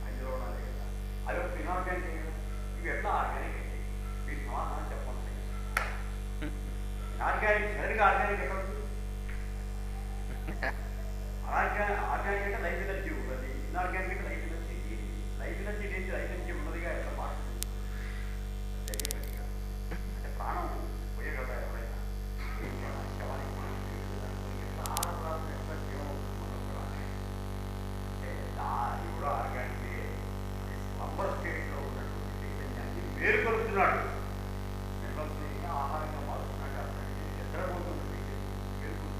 అందులో ఉండాలి కదా. అది ఒక ఇనార్గానిక్ కదా. ఇవి ఎట్లా ఆర్గానిక్ అయితే వీటి సమాధానం చెప్పండి. ఆర్గానిక్ సరిగా ఆర్గానిక్ ఎక్కడ ఉంది? ఆర్గానిక్ అంటే లైఫ్ ఎనర్జీ ఉంటుంది, ఇనార్గానిక్ అంటే లైఫ్ ఎనర్జీ. లైఫ్ ఎనర్జీ లేని లైఫ్ ఎనర్జీ ఉన్నదిగా ఎట్లా మారుతుంది? అంటే ప్రాణం పోయగలరా ఎవరైనా? శవానికి ఎట్లా ఆహారం ఎట్లా జీవం అంటే దాని కూడా ఆర్గానిక్ స్లంబర్ స్టేట్లో ఉన్నటువంటి చైతన్యాన్ని వేరుపరుస్తున్నాడు. మినరల్స్ని ఆహారంగా మారుస్తున్నాడు. అర్థం నిద్రపోతుంది వేరుకుంటుంది.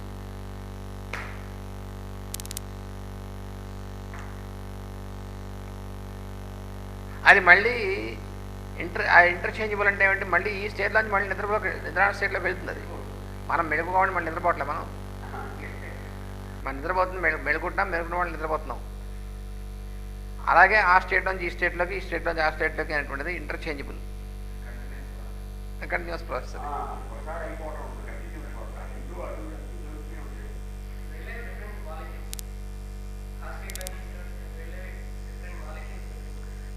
అది మళ్ళీ ఇంటర్చేంజబుల్ అంటే ఏమంటే మళ్ళీ ఈ స్టేట్లో మళ్ళీ నిద్రా స్టేట్లోకి వెళ్తుంది. అది మనం మెలుగుకోవాలి, మళ్ళీ నిద్రపోవట్లే. మనం నిద్రపోతుంది, మెలుగుంటాం, మెలుగున్న వాళ్ళు నిద్రపోతున్నాం. అలాగే ఆ స్టేట్ నుంచి ఈ స్టేట్లోకి, ఈ స్టేట్ నుంచి ఆ స్టేట్లోకి అనేటువంటిది interchangeable continuous process.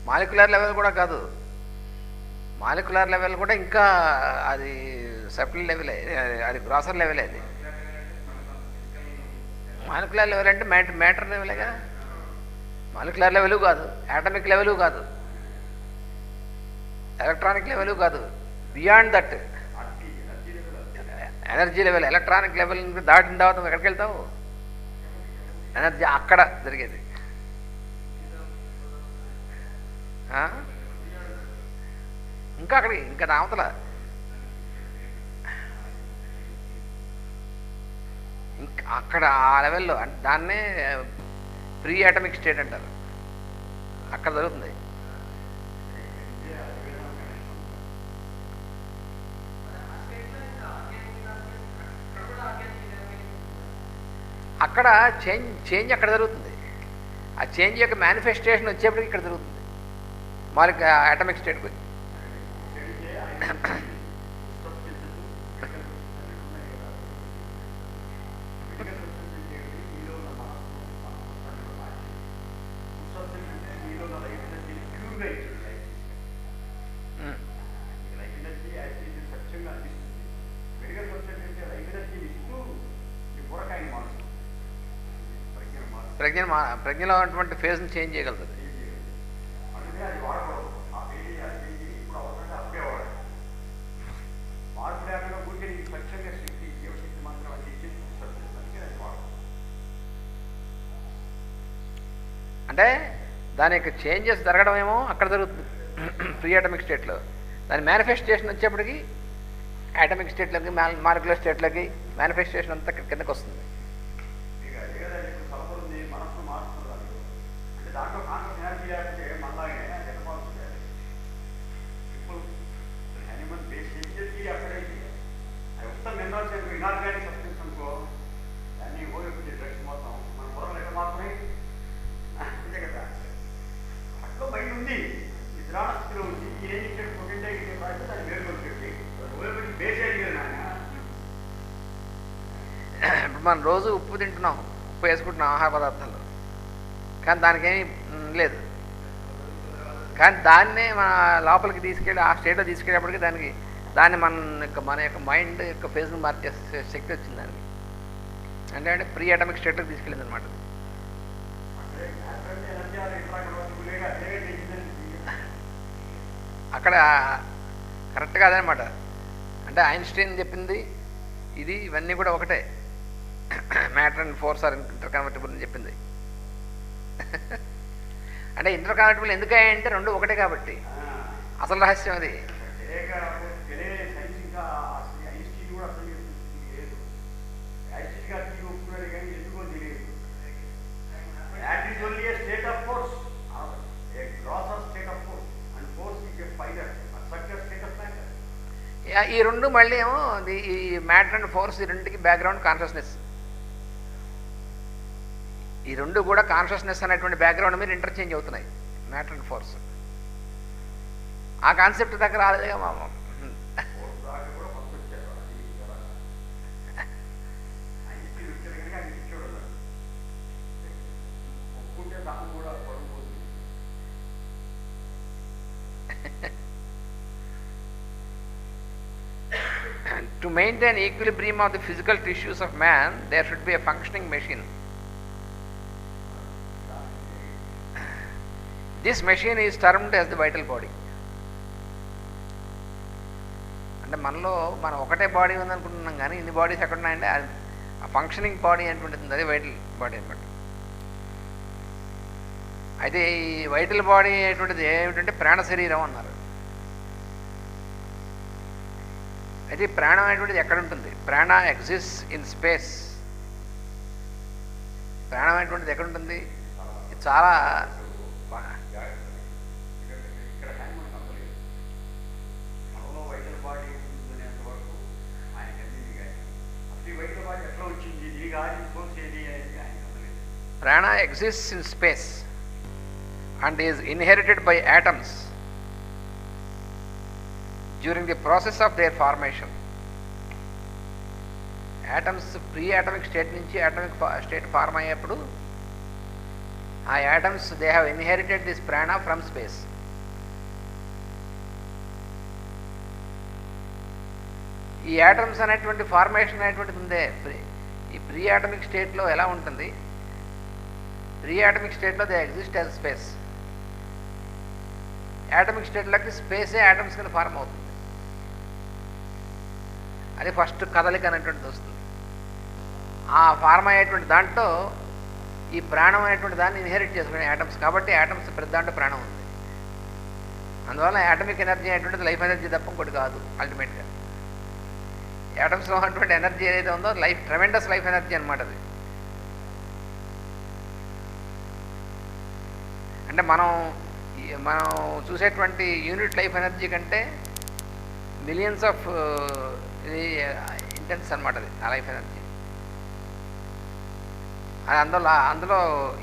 Molecular level కూడా కాదు, మాలిక్యులర్ లెవెల్ కూడా ఇంకా అది సబ్టిల్ లెవెలే, అది గ్రాసర్ లెవెలే. అది మాలిక్యులర్ లెవెల్ అంటే మ్యాటర్ లెవెలే కదా. మాలిక్యులర్ లెవెలు కాదు, యాటమిక్ లెవెలు కాదు, ఎలక్ట్రానిక్ లెవెలు కాదు. Beyond that energy level. Electronic level దాటిన తర్వాత నువ్వు ఎక్కడికి వెళ్తావు? ఎనర్జీ అక్కడ జరిగేది. ఇంకా అక్కడికి, ఇంకా రావతల ఇంకా అక్కడ ఆ లెవెల్లో దాన్నే ప్రీ అటామిక్ స్టేట్ అంటారు, అక్కడ జరుగుతుంది. అక్కడ చేంజ్ అక్కడ జరుగుతుంది. ఆ చేంజ్ యొక్క మేనిఫెస్టేషన్ వచ్చేప్పటికి ఇక్కడ జరుగుతుంది. మనకి అటామిక్ స్టేట్కి వచ్చి ప్రజ్ఞలో ఉన్నటువంటి ఫేజ్ని చేంజ్ చేయగలుగుతుంది. అంటే దాని యొక్క చేంజెస్ జరగడం ఏమో అక్కడ జరుగుతుంది ప్రీ అటామిక్ స్టేట్లో. దాని మేనిఫెస్టేషన్ వచ్చేప్పటికి అటామిక్ స్టేట్లోకి మాలిక్యులర్ స్టేట్లోకి మేనిఫెస్టేషన్ అంతా కిందకి వస్తుంది. ఇప్పుడు మనం రోజు ఉప్పు తింటున్నాం, ఉప్పు వేసుకుంటున్నాం ఆహార పదార్థాలు, కానీ దానికేమీ లేదు. కానీ దాన్నే మన లోపలికి తీసుకెళ్ళి ఆ స్టేట్లో తీసుకెళ్ళేప్పటికీ దాన్ని మన యొక్క మైండ్ యొక్క ఫేజ్ను మార్చేసే శక్తి వచ్చింది దానికి. అంటే ప్రీ అటామిక్ స్టేట్లోకి తీసుకెళ్ళింది అనమాట. అక్కడ కరెక్ట్గా అదనమాట. అంటే ఐన్స్టీన్ చెప్పింది ఇది, ఇవన్నీ కూడా ఒకటే. Matter and force are inter convertible అని చెప్పింది. అంటే ఇంటర్ కన్వర్టిబుల్ ఎందుకంటే రెండు ఒకటే కాబట్టి, అసలు రహస్యం అది. ఈ రెండు మళ్ళీ ఏమో ఈ మ్యాటర్ అండ్ ఫోర్స్, ఈ రెండుకి బ్యాక్గ్రౌండ్ కాన్షియస్నెస్. ఈ రెండు కూడా కాన్షియస్నెస్ అనేటువంటి బ్యాక్గ్రౌండ్ మీద ఇంటర్చేంజ్ అవుతున్నాయి మ్యాటర్ అండ్ ఫోర్స్. ఆ కాన్సెప్ట్ దగ్గర రాలేదుగా మామ. To maintain equilibrium of the physical tissues of man, there should be a functioning machine. This machine is termed as the vital body. అంటే మనలో మనం ఒకటే బాడీ ఉందనుకుంటున్నాం, కానీ ఇన్ని బాడీస్ ఎక్కడ ఉన్నాయంటే ఆ ఫంక్షనింగ్ బాడీ అనేటువంటిది అది వైటల్ బాడీ అనమాట. అయితే ఈ వైటల్ బాడీ అనేటువంటిది ఏమిటంటే ప్రాణ శరీరం అన్నారు. అయితే ప్రాణం అనేటువంటిది ఎక్కడ ఉంటుంది? ప్రాణ ఎగ్జిస్ట్ ఇన్ స్పేస్. ప్రాణం అనేటువంటిది ఎక్కడ ఉంటుంది? ఇది చాలా ప్రాణ exist in space and is inherited by atoms during the process of their formation. Atoms pre atomic state నుంచి అటామిక్ స్టేట్ ఫార్మ్ అయ్యేప్పుడు ఆ atoms they have inherited this prana from space. ఈ atoms అనేటువంటి ఫార్మేషన్ అనేటువంటిది ఉందే ఈ ప్రీ అటామిక్ స్టేట్లో ఎలా ఉంటుంది? ప్రీ అటామిక్ స్టేట్లో they exist as space. Atomic స్టేట్లోకి స్పేసే యాటమ్స్ కింద ఫార్మ్ అవుతుంది. అది ఫస్ట్ కదలిక అనేటువంటిది వస్తుంది. ఆ ఫార్మ్ అయ్యేటువంటి దాంట్లో ఈ ప్రాణం అనేటువంటి దాన్ని ఇన్హెరిట్ చేసుకునే యాటమ్స్. కాబట్టి యాటమ్స్ ప్రతి దాంట్లో ప్రాణం ఉంది. అందువల్ల యాటమిక్ ఎనర్జీ అనేటువంటిది లైఫ్ ఎనర్జీ తప్ప ఇంకోటి కాదు. అల్టిమేట్గా యాటమ్స్లో ఉన్నటువంటి ఎనర్జీ ఏదైతే ఉందో ట్రెమెండస్ లైఫ్ ఎనర్జీ అనమాట. అది అంటే మనం చూసేటువంటి యూనిట్ లైఫ్ ఎనర్జీ కంటే మిలియన్స్ ఆఫ్ ఇది ఇంటెన్స్ అనమాట. అది ఆ లైఫ్ ఎనర్జీ అది అందులో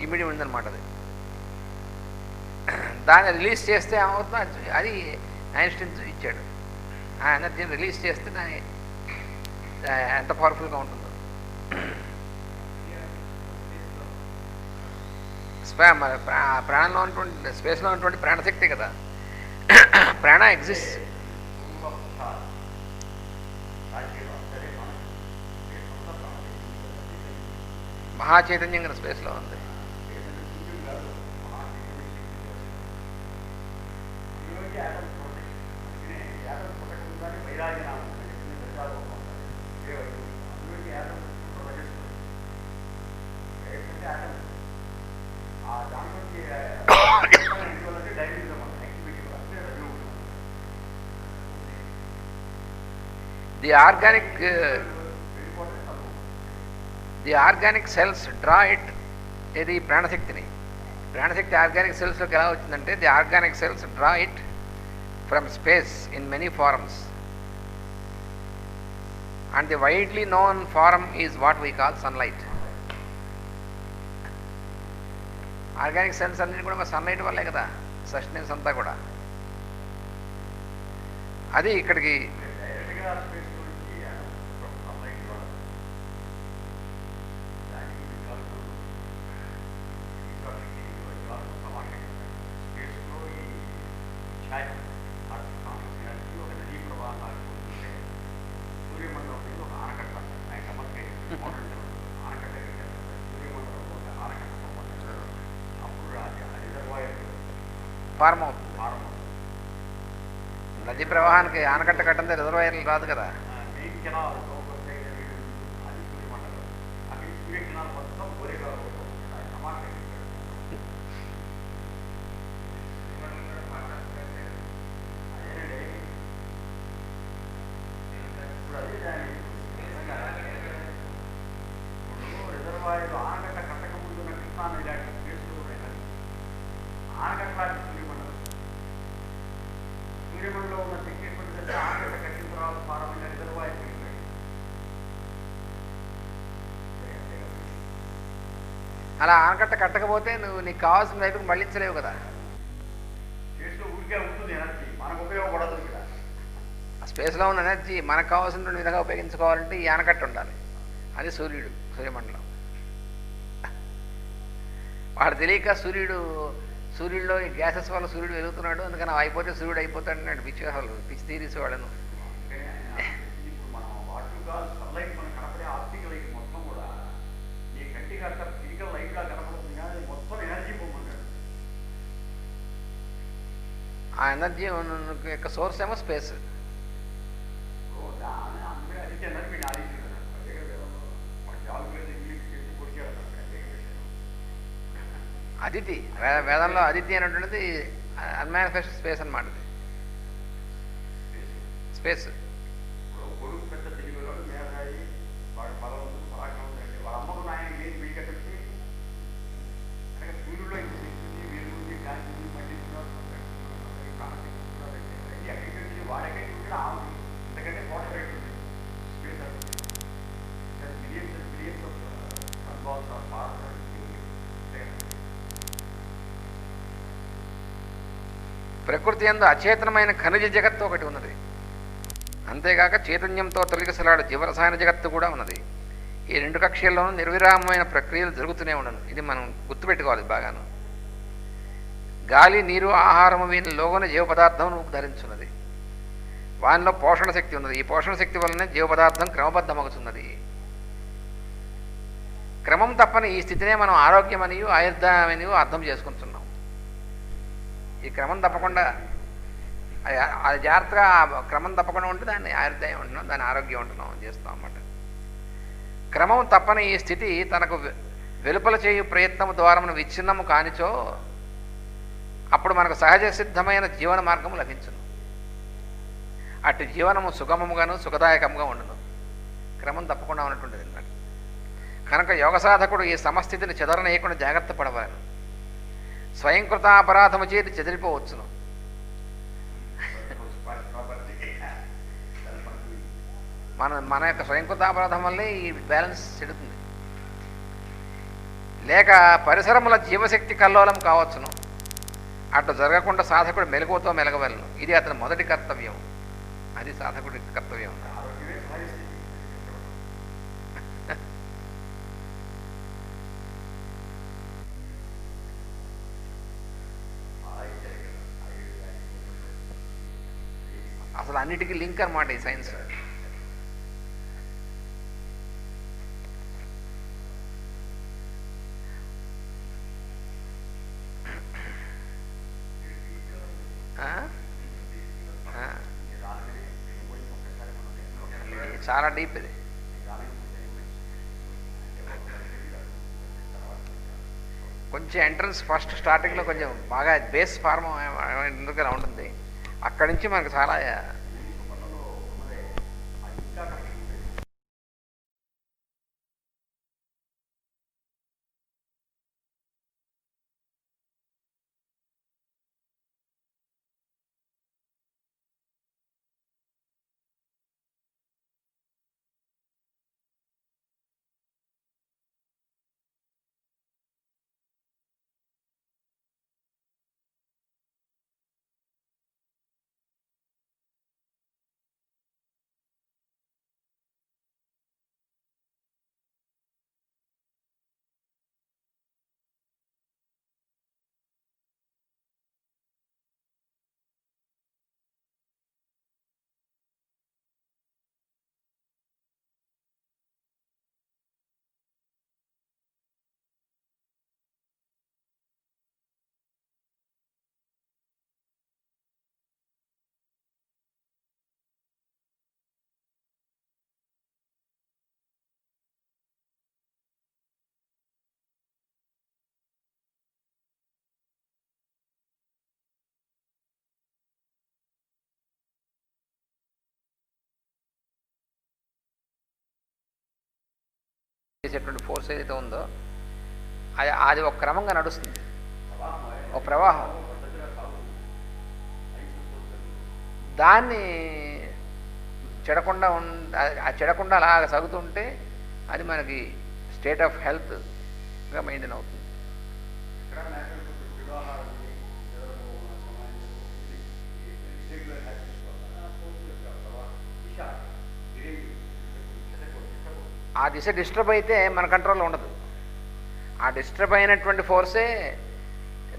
ఇమిడి ఉందన్నమాట. అది దాన్ని రిలీజ్ చేస్తే ఏమవుతుందో అది ఐన్స్టీన్ ఇచ్చాడు. ఆ ఎనర్జీని రిలీజ్ చేస్తే దాని ఎంత పవర్ఫుల్గా ఉంటుందో. ప్రాణంలో ఉన్నటువంటి స్పేస్లో ఉన్నటువంటి ప్రాణశక్తి కదా. ప్రాణ ఎగ్జిస్ట్. మహాచైతన్యం కదా స్పేస్లో ఉంది. The organic cells draw it. ఇది ప్రాణశక్తిని. ప్రాణశక్తి ఆర్గానిక్ సెల్స్లోకి ఎలా వచ్చిందంటే the organic cells draw it from space in many forms and the widely known form is what we call sunlight. Organic cells అన్నీ కూడా సన్లైట్ వల్లే కదా సస్టెనెన్స్ అంతా కూడా. అది ఇక్కడికి ఫార్మ్ అవుతుంది. నదీ ప్రవాహానికి ఆనకట్ట కట్టందే రిజర్వాయర్లు రాదు కదా. అలా ఆనకట్ట కట్టకపోతే నువ్వు నీకు కావాల్సిన వైపుకి మళ్ళించలేవు కదా. ఆ స్పేస్లో ఉన్న ఎనర్జీ మనకు కావాల్సిన విధంగా ఉపయోగించుకోవాలంటే ఈ ఆనకట్ట ఉండాలి. అది సూర్యమండలం. వాడు తెలియక సూర్యుడిలో ఈ గ్యాసెస్ వల్ల సూర్యుడు వెలుగుతున్నాడు, అందుకని అయిపోతే సూర్యుడు అయిపోతాడు అన్నాడు. పిచ్చి తీరీసి వాళ్ళను. ఆ ఎనర్జీ యొక్క సోర్స్ ఏమో స్పేస్. అదితి వేదంలో అదితి అనేటువంటిది అన్మానిఫెస్ట్ స్పేస్ అనమాట. స్పేస్ ప్రకృతి యందు అచేతనమైన ఖనిజ జగత్తు ఒకటి ఉన్నది. అంతేగాక చైతన్యంతో తొలగిసలాడు జీవరసాయన జగత్తు కూడా ఉన్నది. ఈ రెండు కక్షల్లోనూ నిర్విరామమైన ప్రక్రియలు జరుగుతూనే ఉండను. ఇది మనం గుర్తుపెట్టుకోవాలి బాగాను. గాలి, నీరు, ఆహారము వీని లోగొన జీవ పదార్థం ధరించున్నది. వానిలో పోషణ శక్తి ఉన్నది. ఈ పోషణ శక్తి వల్లనే జీవ పదార్థం క్రమబద్ధమవుతున్నది. క్రమం తప్పని ఈ స్థితినే మనం ఆరోగ్యమనియు ఆయుర్దాయమనియు అర్థం చేసుకుంటున్నాం. ఈ క్రమం తప్పకుండా అది జాగ్రత్తగా క్రమం తప్పకుండా ఉంటే దాన్ని ఆయుర్దాయం ఉంటున్నాం, దాన్ని ఆరోగ్యం ఉంటున్నాం చేస్తాం అన్నమాట. క్రమం తప్పని ఈ స్థితి తనకు వెలుపల చేయు ప్రయత్నము ద్వారా విచ్ఛిన్నము కానిచో అప్పుడు మనకు సహజ సిద్ధమైన జీవన మార్గము లభించును. అటు జీవనము సుగమముగాను సుఖదాయకంగా ఉండును. క్రమం తప్పకుండా ఉన్నటువంటిది అన్నమాట. కనుక యోగ సాధకుడు ఈ సమస్థితిని చెదరనేయకుండా జాగ్రత్త పడవాలను. స్వయంకృత అపరాధము చేతి చెదిరిపోవచ్చును. మన యొక్క స్వయంకృత అపరాధం వల్లే ఈ బ్యాలెన్స్ చెడుతుంది. లేక పరిసరముల జీవశక్తి కల్లోలం కావచ్చును. అట్లా జరగకుండా సాధకుడు మెలకువతో మెలగవలను. ఇది అతని మొదటి కర్తవ్యం. అది సాధకుడి కర్తవ్యం. అసలు అన్నిటికీ లింక్ అనమాట ఈ సైన్స్. చాలా డీప్ ఇది. కొంచెం ఎంట్రన్స్ ఫస్ట్ స్టార్టింగ్లో కొంచెం బాగా బేస్ ఫార్మ్ ఎందుకలా ఉంటుంది. అక్కడి నుంచి మనకు చాలా చేసేటువంటి ఫోర్స్ ఏదైతే ఉందో అది ఒక క్రమంగా నడుస్తుంది, ఒక ప్రవాహం. దాన్ని చెడకుండా అలాగ సాగుతుంటే అది మనకి స్టేట్ ఆఫ్ హెల్త్గా మెయింటైన్ అవుతుంది. ఆ దిశ డిస్టర్బ్ అయితే మన కంట్రోల్లో ఉండదు. ఆ డిస్టర్బ్ అయినటువంటి ఫోర్సే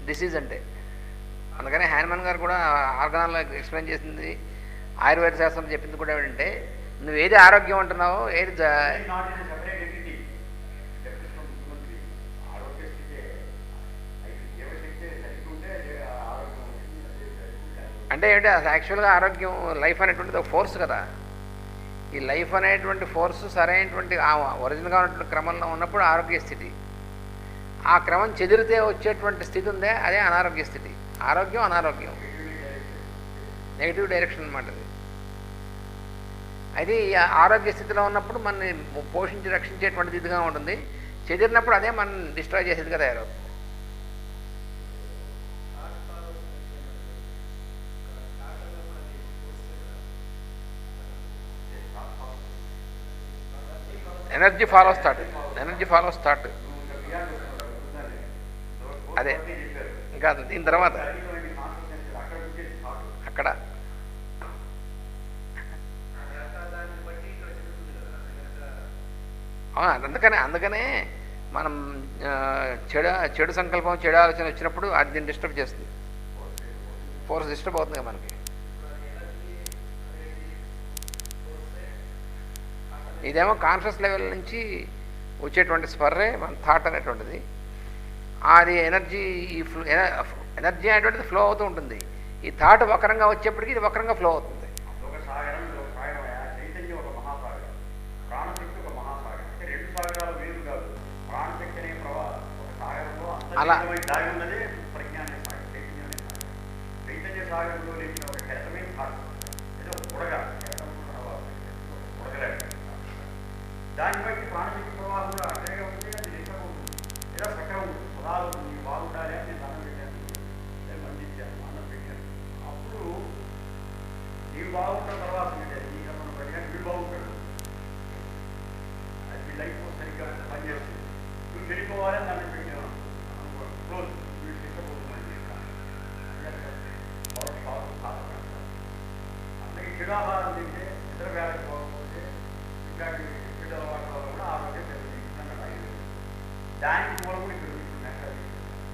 డిసీజ్ అంటే. అందుకనే హ్యాన్మన్ గారు కూడా ఆర్గానాల్లో ఎక్స్ప్లెయిన్ చేసింది, ఆయుర్వేద శాస్త్రం చెప్పింది కూడా ఏమిటంటే, నువ్వు ఏది ఆరోగ్యం అంటున్నావో ఏది అంటే ఏంటి యాక్చువల్గా ఆరోగ్యం లైఫ్ అనేటువంటిది ఒక ఫోర్స్ కదా. ఈ లైఫ్ అనేటువంటి ఫోర్స్ సరైనటువంటి ఒరిజినల్గా ఉన్నటువంటి క్రమంలో ఉన్నప్పుడు ఆరోగ్య స్థితి. ఆ క్రమం చెదిరితే వచ్చేటువంటి స్థితి ఉందే అదే అనారోగ్య స్థితి. ఆరోగ్యం అనారోగ్యం నెగిటివ్ డైరెక్షన్ అనమాట అది. అయితే ఈ ఆరోగ్య స్థితిలో ఉన్నప్పుడు మనని పోషించి రక్షించేటువంటిది ఇదిగా ఉంటుంది. చెదిరినప్పుడు అదే మనం డిస్ట్రాయ్ చేసేదిగా తయారవుతుంది. Energy follows thought. అదే ఇంకా దీని తర్వాత అక్కడ అందుకనే మనం చెడు సంకల్పం, చెడు ఆలోచన వచ్చినప్పుడు అది దీన్ని డిస్టర్బ్ చేస్తుంది. ఫోర్స్ డిస్టర్బ్ అవుతుంది కదా మనకి. ఇదేమో కాన్షియస్ లెవెల్ నుంచి వచ్చేటువంటి స్పర్రే మన థాట్ అనేటువంటిది. అది ఎనర్జీ అనేటువంటిది ఫ్లో అవుతూ ఉంటుంది. ఈ థాట్ వక్రంగా వచ్చేప్పటికి ఇది వక్రంగా ఫ్లో అవుతుంది. అలా దాన్ని బట్టి ప్రాణశక్తి ప్రవాహం కూడా అక్కడే ఉంటుంది. అది నిజంగా ఉంటుంది. ఏదో చక్రం ఉంటుంది. పదాలు బాగుండాలి అని నేను దండం పెట్టాను. బాగుంటున్న తర్వాత ఈ మనం పడిన వీడు బాగుంటాడు, అది లైఫ్ సరిగ్గా పనిచేస్తుంది. నువ్వు వెళ్ళిపోవాలని దాన్ని పెట్టాను క్లోజ్, వీడు తీసుకుపోతున్నాను అందుకే చెడాహారం తింటే ఇతర వ్యాధి పోకపోతే ఇట్లాంటి చెడు అలవాట్ల వల్ల కూడా ఆరోగ్యం పెరుగుతుంది. దానికి మూలం కూడా ఇక్కడ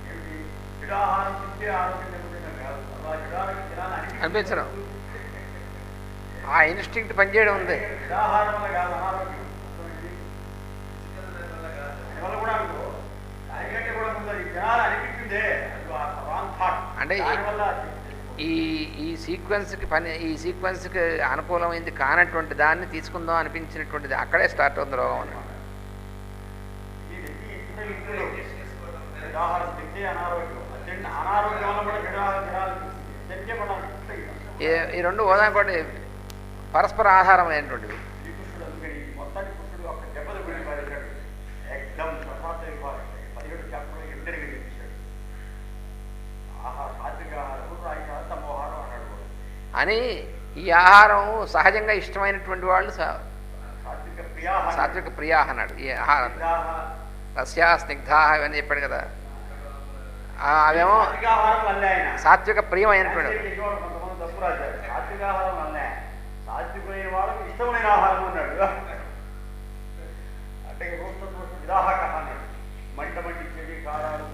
ఏమిటి, చెడాహారం తింటే ఆరోగ్యం పెరుగుతుంది కాదు, అలా చెడాహారం తినాలని అనిపించడం, ఆ ఇన్స్టింక్ట్ పనిచేయడం ఉంది. చెడాహారం వల్ల కాదు అనారోగ్యం వల్ల కూడా అనుకో, దానికంటే కూడా ముందు జనాలు అనిపించిందే అది రాంగ్ థాట్. అంటే ఈ సీక్వెన్స్కి అనుకూలమైంది కానటువంటి దాన్ని తీసుకుందాం అనిపించినటువంటిది అక్కడే స్టార్ట్ అవుతుంది రోగం అన్నమాట. ఈ రెండు ఉదాహరణ పరస్పర ఆధారమైనటువంటివి. అని ఈ ఆహారం సహజంగా ఇష్టమైనటువంటి వాళ్ళు సాత్విక ప్రియా అన్నాడు. ఈ ఆహారం రస్యా స్నిగ్ధా ఇవన్నీ చెప్పాడు కదా, అవేమో సాత్విక ప్రియమైనటువంటి సాత్వికమైన వాళ్ళకి ఇష్టమైన ఆహారం అన్నాడు. అంటే మంట మంటి చెడి కారాలు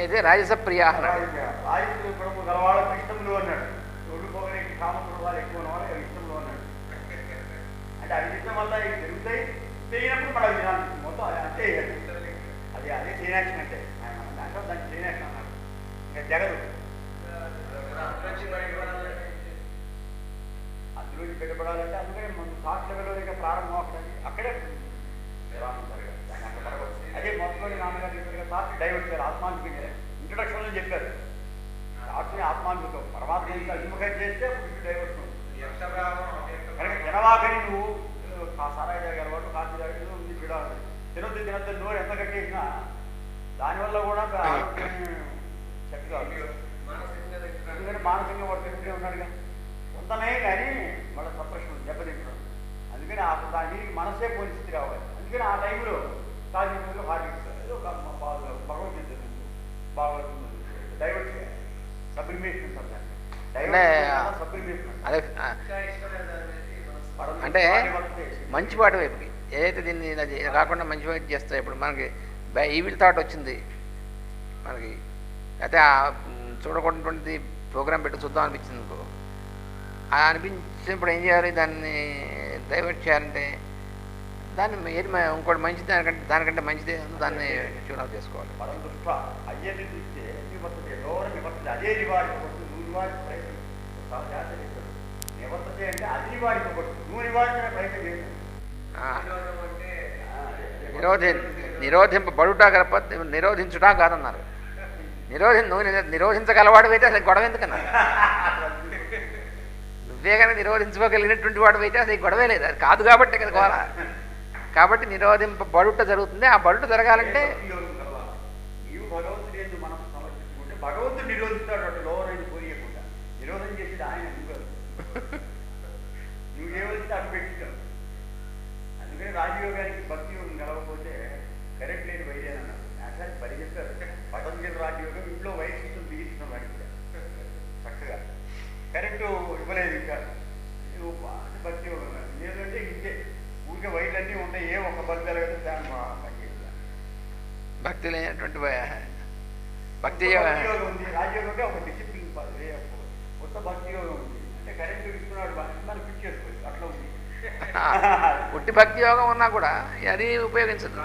ఇది రాజస ప్రియా అన్నాడు. రాజసులు కుటుంబం గల వాళ్ళకి ఇష్టంలో అన్నాడు. ఒళ్ళు పొగలేకి కామకుడు ఎక్కువ ఉన్న వాళ్ళకి ఇష్టంలో అన్నాడు. అంటే అవి ఇష్టం వల్ల ఇవి పెరుగుతాయి, పెరిగినప్పుడు మనం తినాలి మొత్తం అంతే. అది అదే చైనాక్షన్ అంటే దాంట్లో దాన్ని చైనాక్షన్ అన్నాడు. ఇంకా జగదు అందులో పెట్టబడాలంటే అందుకని ముందు థాట్ లెవెల్లో ఇక ప్రారంభం అక్కడికి అక్కడే అదే మొదటి నాన్నగారు చెప్పారు థాట్ డైవర్ట్ చేయాలి. ఆత్మానుభూతి ఇంట్రొడక్షన్లో చెప్పారు, థాట్ని ఆత్మానుభూతం పరమాత్మ ఇంకా అభిముఖం చేస్తే డైవర్ట్ కనుక జనవాకని నువ్వు సారాయి తాగే అలవాటు కాఫీ తాగే ఉంది చూడాలి. తినొద్దు తినొద్దు నోరు ఎంత కట్టేసినా దానివల్ల కూడా చక్కగా ఎందుకంటే మానసికంగా వాడు తిరుగుతూనే ఉన్నాడుగా కొంతనే కానీ వాళ్ళ సప్రెషన్ దెబ్బతింటాడు. అందుకని అప్పుడు దాని నీటికి మనసే పరిస్థితి రావాలి. అందుకని ఆ టైంలో కాజీలో హార్డిస్తారు భగవద్గీత బాగవుతుంది డైవర్ట్ చేయాలి. సబ్లిమేషన్ అంటే మంచివాటి వైపుకి ఏదైతే దీన్ని ఇలా కాకుండా మంచి వైపు చేస్తాయి. ఇప్పుడు మనకి ఈవిల్ థాట్ వచ్చింది మనకి, అయితే చూడకూడనటువంటిది ప్రోగ్రామ్ పెట్టి చూద్దాం అనిపించింది అనుకో, అనిపించినప్పుడు ఏం చేయాలి, దాన్ని డైవర్ట్ చేయాలంటే దాన్ని ఏది ఇంకోటి మంచిది దానికంటే మంచిదే దాన్ని ట్యూన్అప్ చేసుకోవాలి. అదే నివారించబడుతుంది. నువ్వు నివారించే నివర్తతే అంటే అది నివారించబడుతుంది. నువ్వు నివారించిన ప్రయత్నం చేయాలి. నిరోధింపబడుట గలప నిరోధించుటా కాదన్నారు. నువ్వు నిరోధించగలవాడు అయితే అసలు గొడవ ఎందుకన్నారు. నువ్వే కానీ నిరోధించుకోగలిగినటువంటి వాడు అయితే అసలు గొడవే లేదు. అది కాదు కాబట్టి కదా గోల. కాబట్టి నిరోధింపబడుట జరుగుతుంది. ఆ బడుట జరగాలంటే నీవు భగవంతుడి యందు మనసు సమర్పించుకుంటే భగవంతుడు నిరోధిస్తాడు. అటు లోవరైన కోరియకుండా నిరోధం చేసేది ఆయన నువ్వు చేయవలసింది అటు పెట్టిస్తావు. అందుకని రాజయోగానికి భక్తి యోగం కలవకపోతే కరెక్ట్ లేని వైద్యం అన్నారు. యాక్చువల్ పని చెప్పారు. పతంజలి రాజయోగం ఇంట్లో వైద్యం బిగించడం వాడికి చక్కగా కరెక్ట్ ఇవ్వలేదు. ఇంకా భక్తి యోగం లేదంటే ఇంకే ఊరికే వైద్యులన్నీ ఉంటాయి. ఏ ఒక భక్తి కలగదు దాని భక్తి లేనటువంటి భక్తి యోగం ఉంది. రాజయోగంగా ఒక డిసిప్లిన్ కొత్త భక్తి యోగం ఉంది. అంటే కరెంట్ ఇస్తున్నాడు మనం ఫిట్ చేసుకోవచ్చు. అట్లా ఉంది. పుట్టి భక్తి యోగం ఉన్నా కూడా అది ఉపయోగించదు.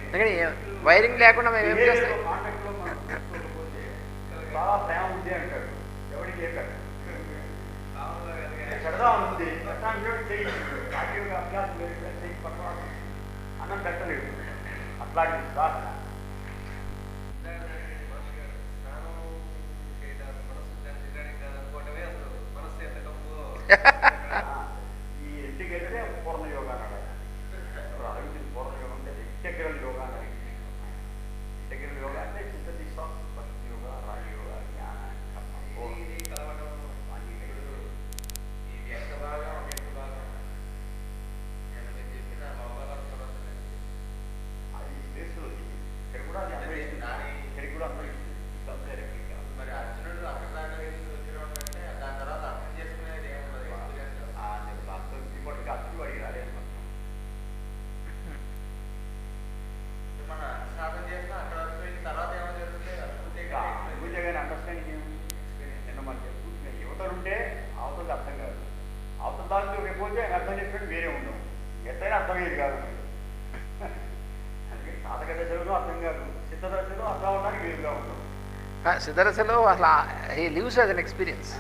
అందుకని వైరింగ్ లేకుండా మేము ఏం చేస్తాం. కాంటాక్ట్లో మనం తీసుకోకపోతే చాలా ప్రేమ ఉంది అంటాడు. ఎవరికి ఏ చెడదా ఉంది చెయ్యి రాజయోగ అభ్యాసం లేదు చెయ్యి పక్కన అన్నం పెట్టలేదు. అట్లాంటి సాధన ఈ ఇంటికైతే పూర్ణ యోగా అన్నాడు. పూర్ణ యోగం అంటే ఇంటెగ్రల్ యోగా అని. ఇంటెగ్రల్ యోగా అంటే భక్తి యోగా, రాజయోగా, జ్ఞానం సిద్ధరసలో అసలు he lives as an experience.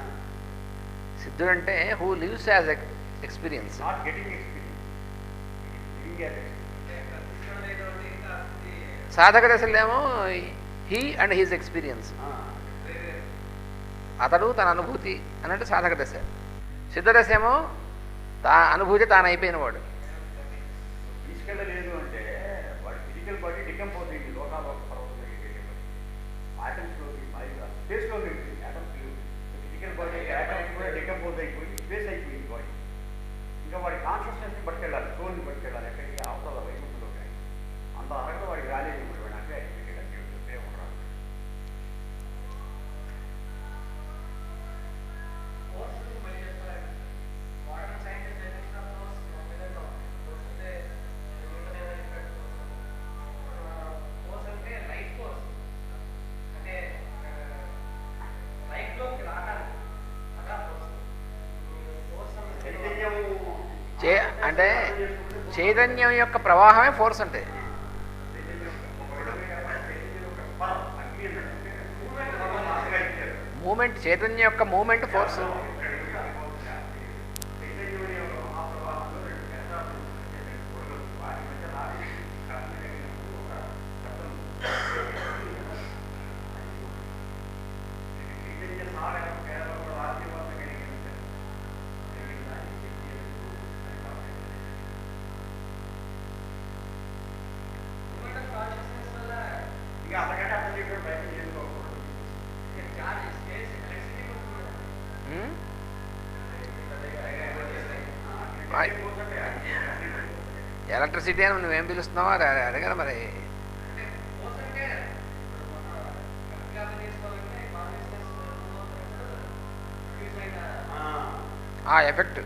సిద్ధుడు అంటే who lives as experience. Not getting experience, living as experience. సాధక దశలేమో హీ అండ్ హీజ్ ఎక్స్పీరియన్స్, అతడు తన అనుభూతి అన్నట్టు సాధక దశ. సిద్ధదశ ఏమో అనుభూతి తాను అయిపోయిన వాడు. తీసుకెళ్ళలేదు అంటే వాడి ఫిజికల్ బాడీ డికంపోజ్ అయింది, లోకాలోక పర్వతం ఆటమ్స్లోకి స్పేస్లో వెళ్ళింది. ఆటమ్స్ ఫిజికల్ బాడీ ఆటమ్స్ కూడా డికంపోజ్ అయిపోయి స్పేస్ అయిపోయింది బాడీ. ఇంకా వాడి కాన్షియస్నెస్ని పట్టుకెళ్ళాలి, సోల్ని పట్టుకెళ్ళాలి ఎక్కడికి, అవతల వైకుంఠంలోకి. అంత అరగ వాడికి రాలేదు. ఇప్పుడు వాడు అంటే ఉండరాదు. అంటే చైతన్యం యొక్క ప్రవాహమే ఫోర్స్ అంటే. మూమెంట్, చైతన్యం యొక్క మూమెంట్ ఫోర్స్. ఎలక్ట్రిసిటీ అని నువ్వేం పిలుస్తున్నావో అది అడగను మరి. ఆ ఎఫెక్ట్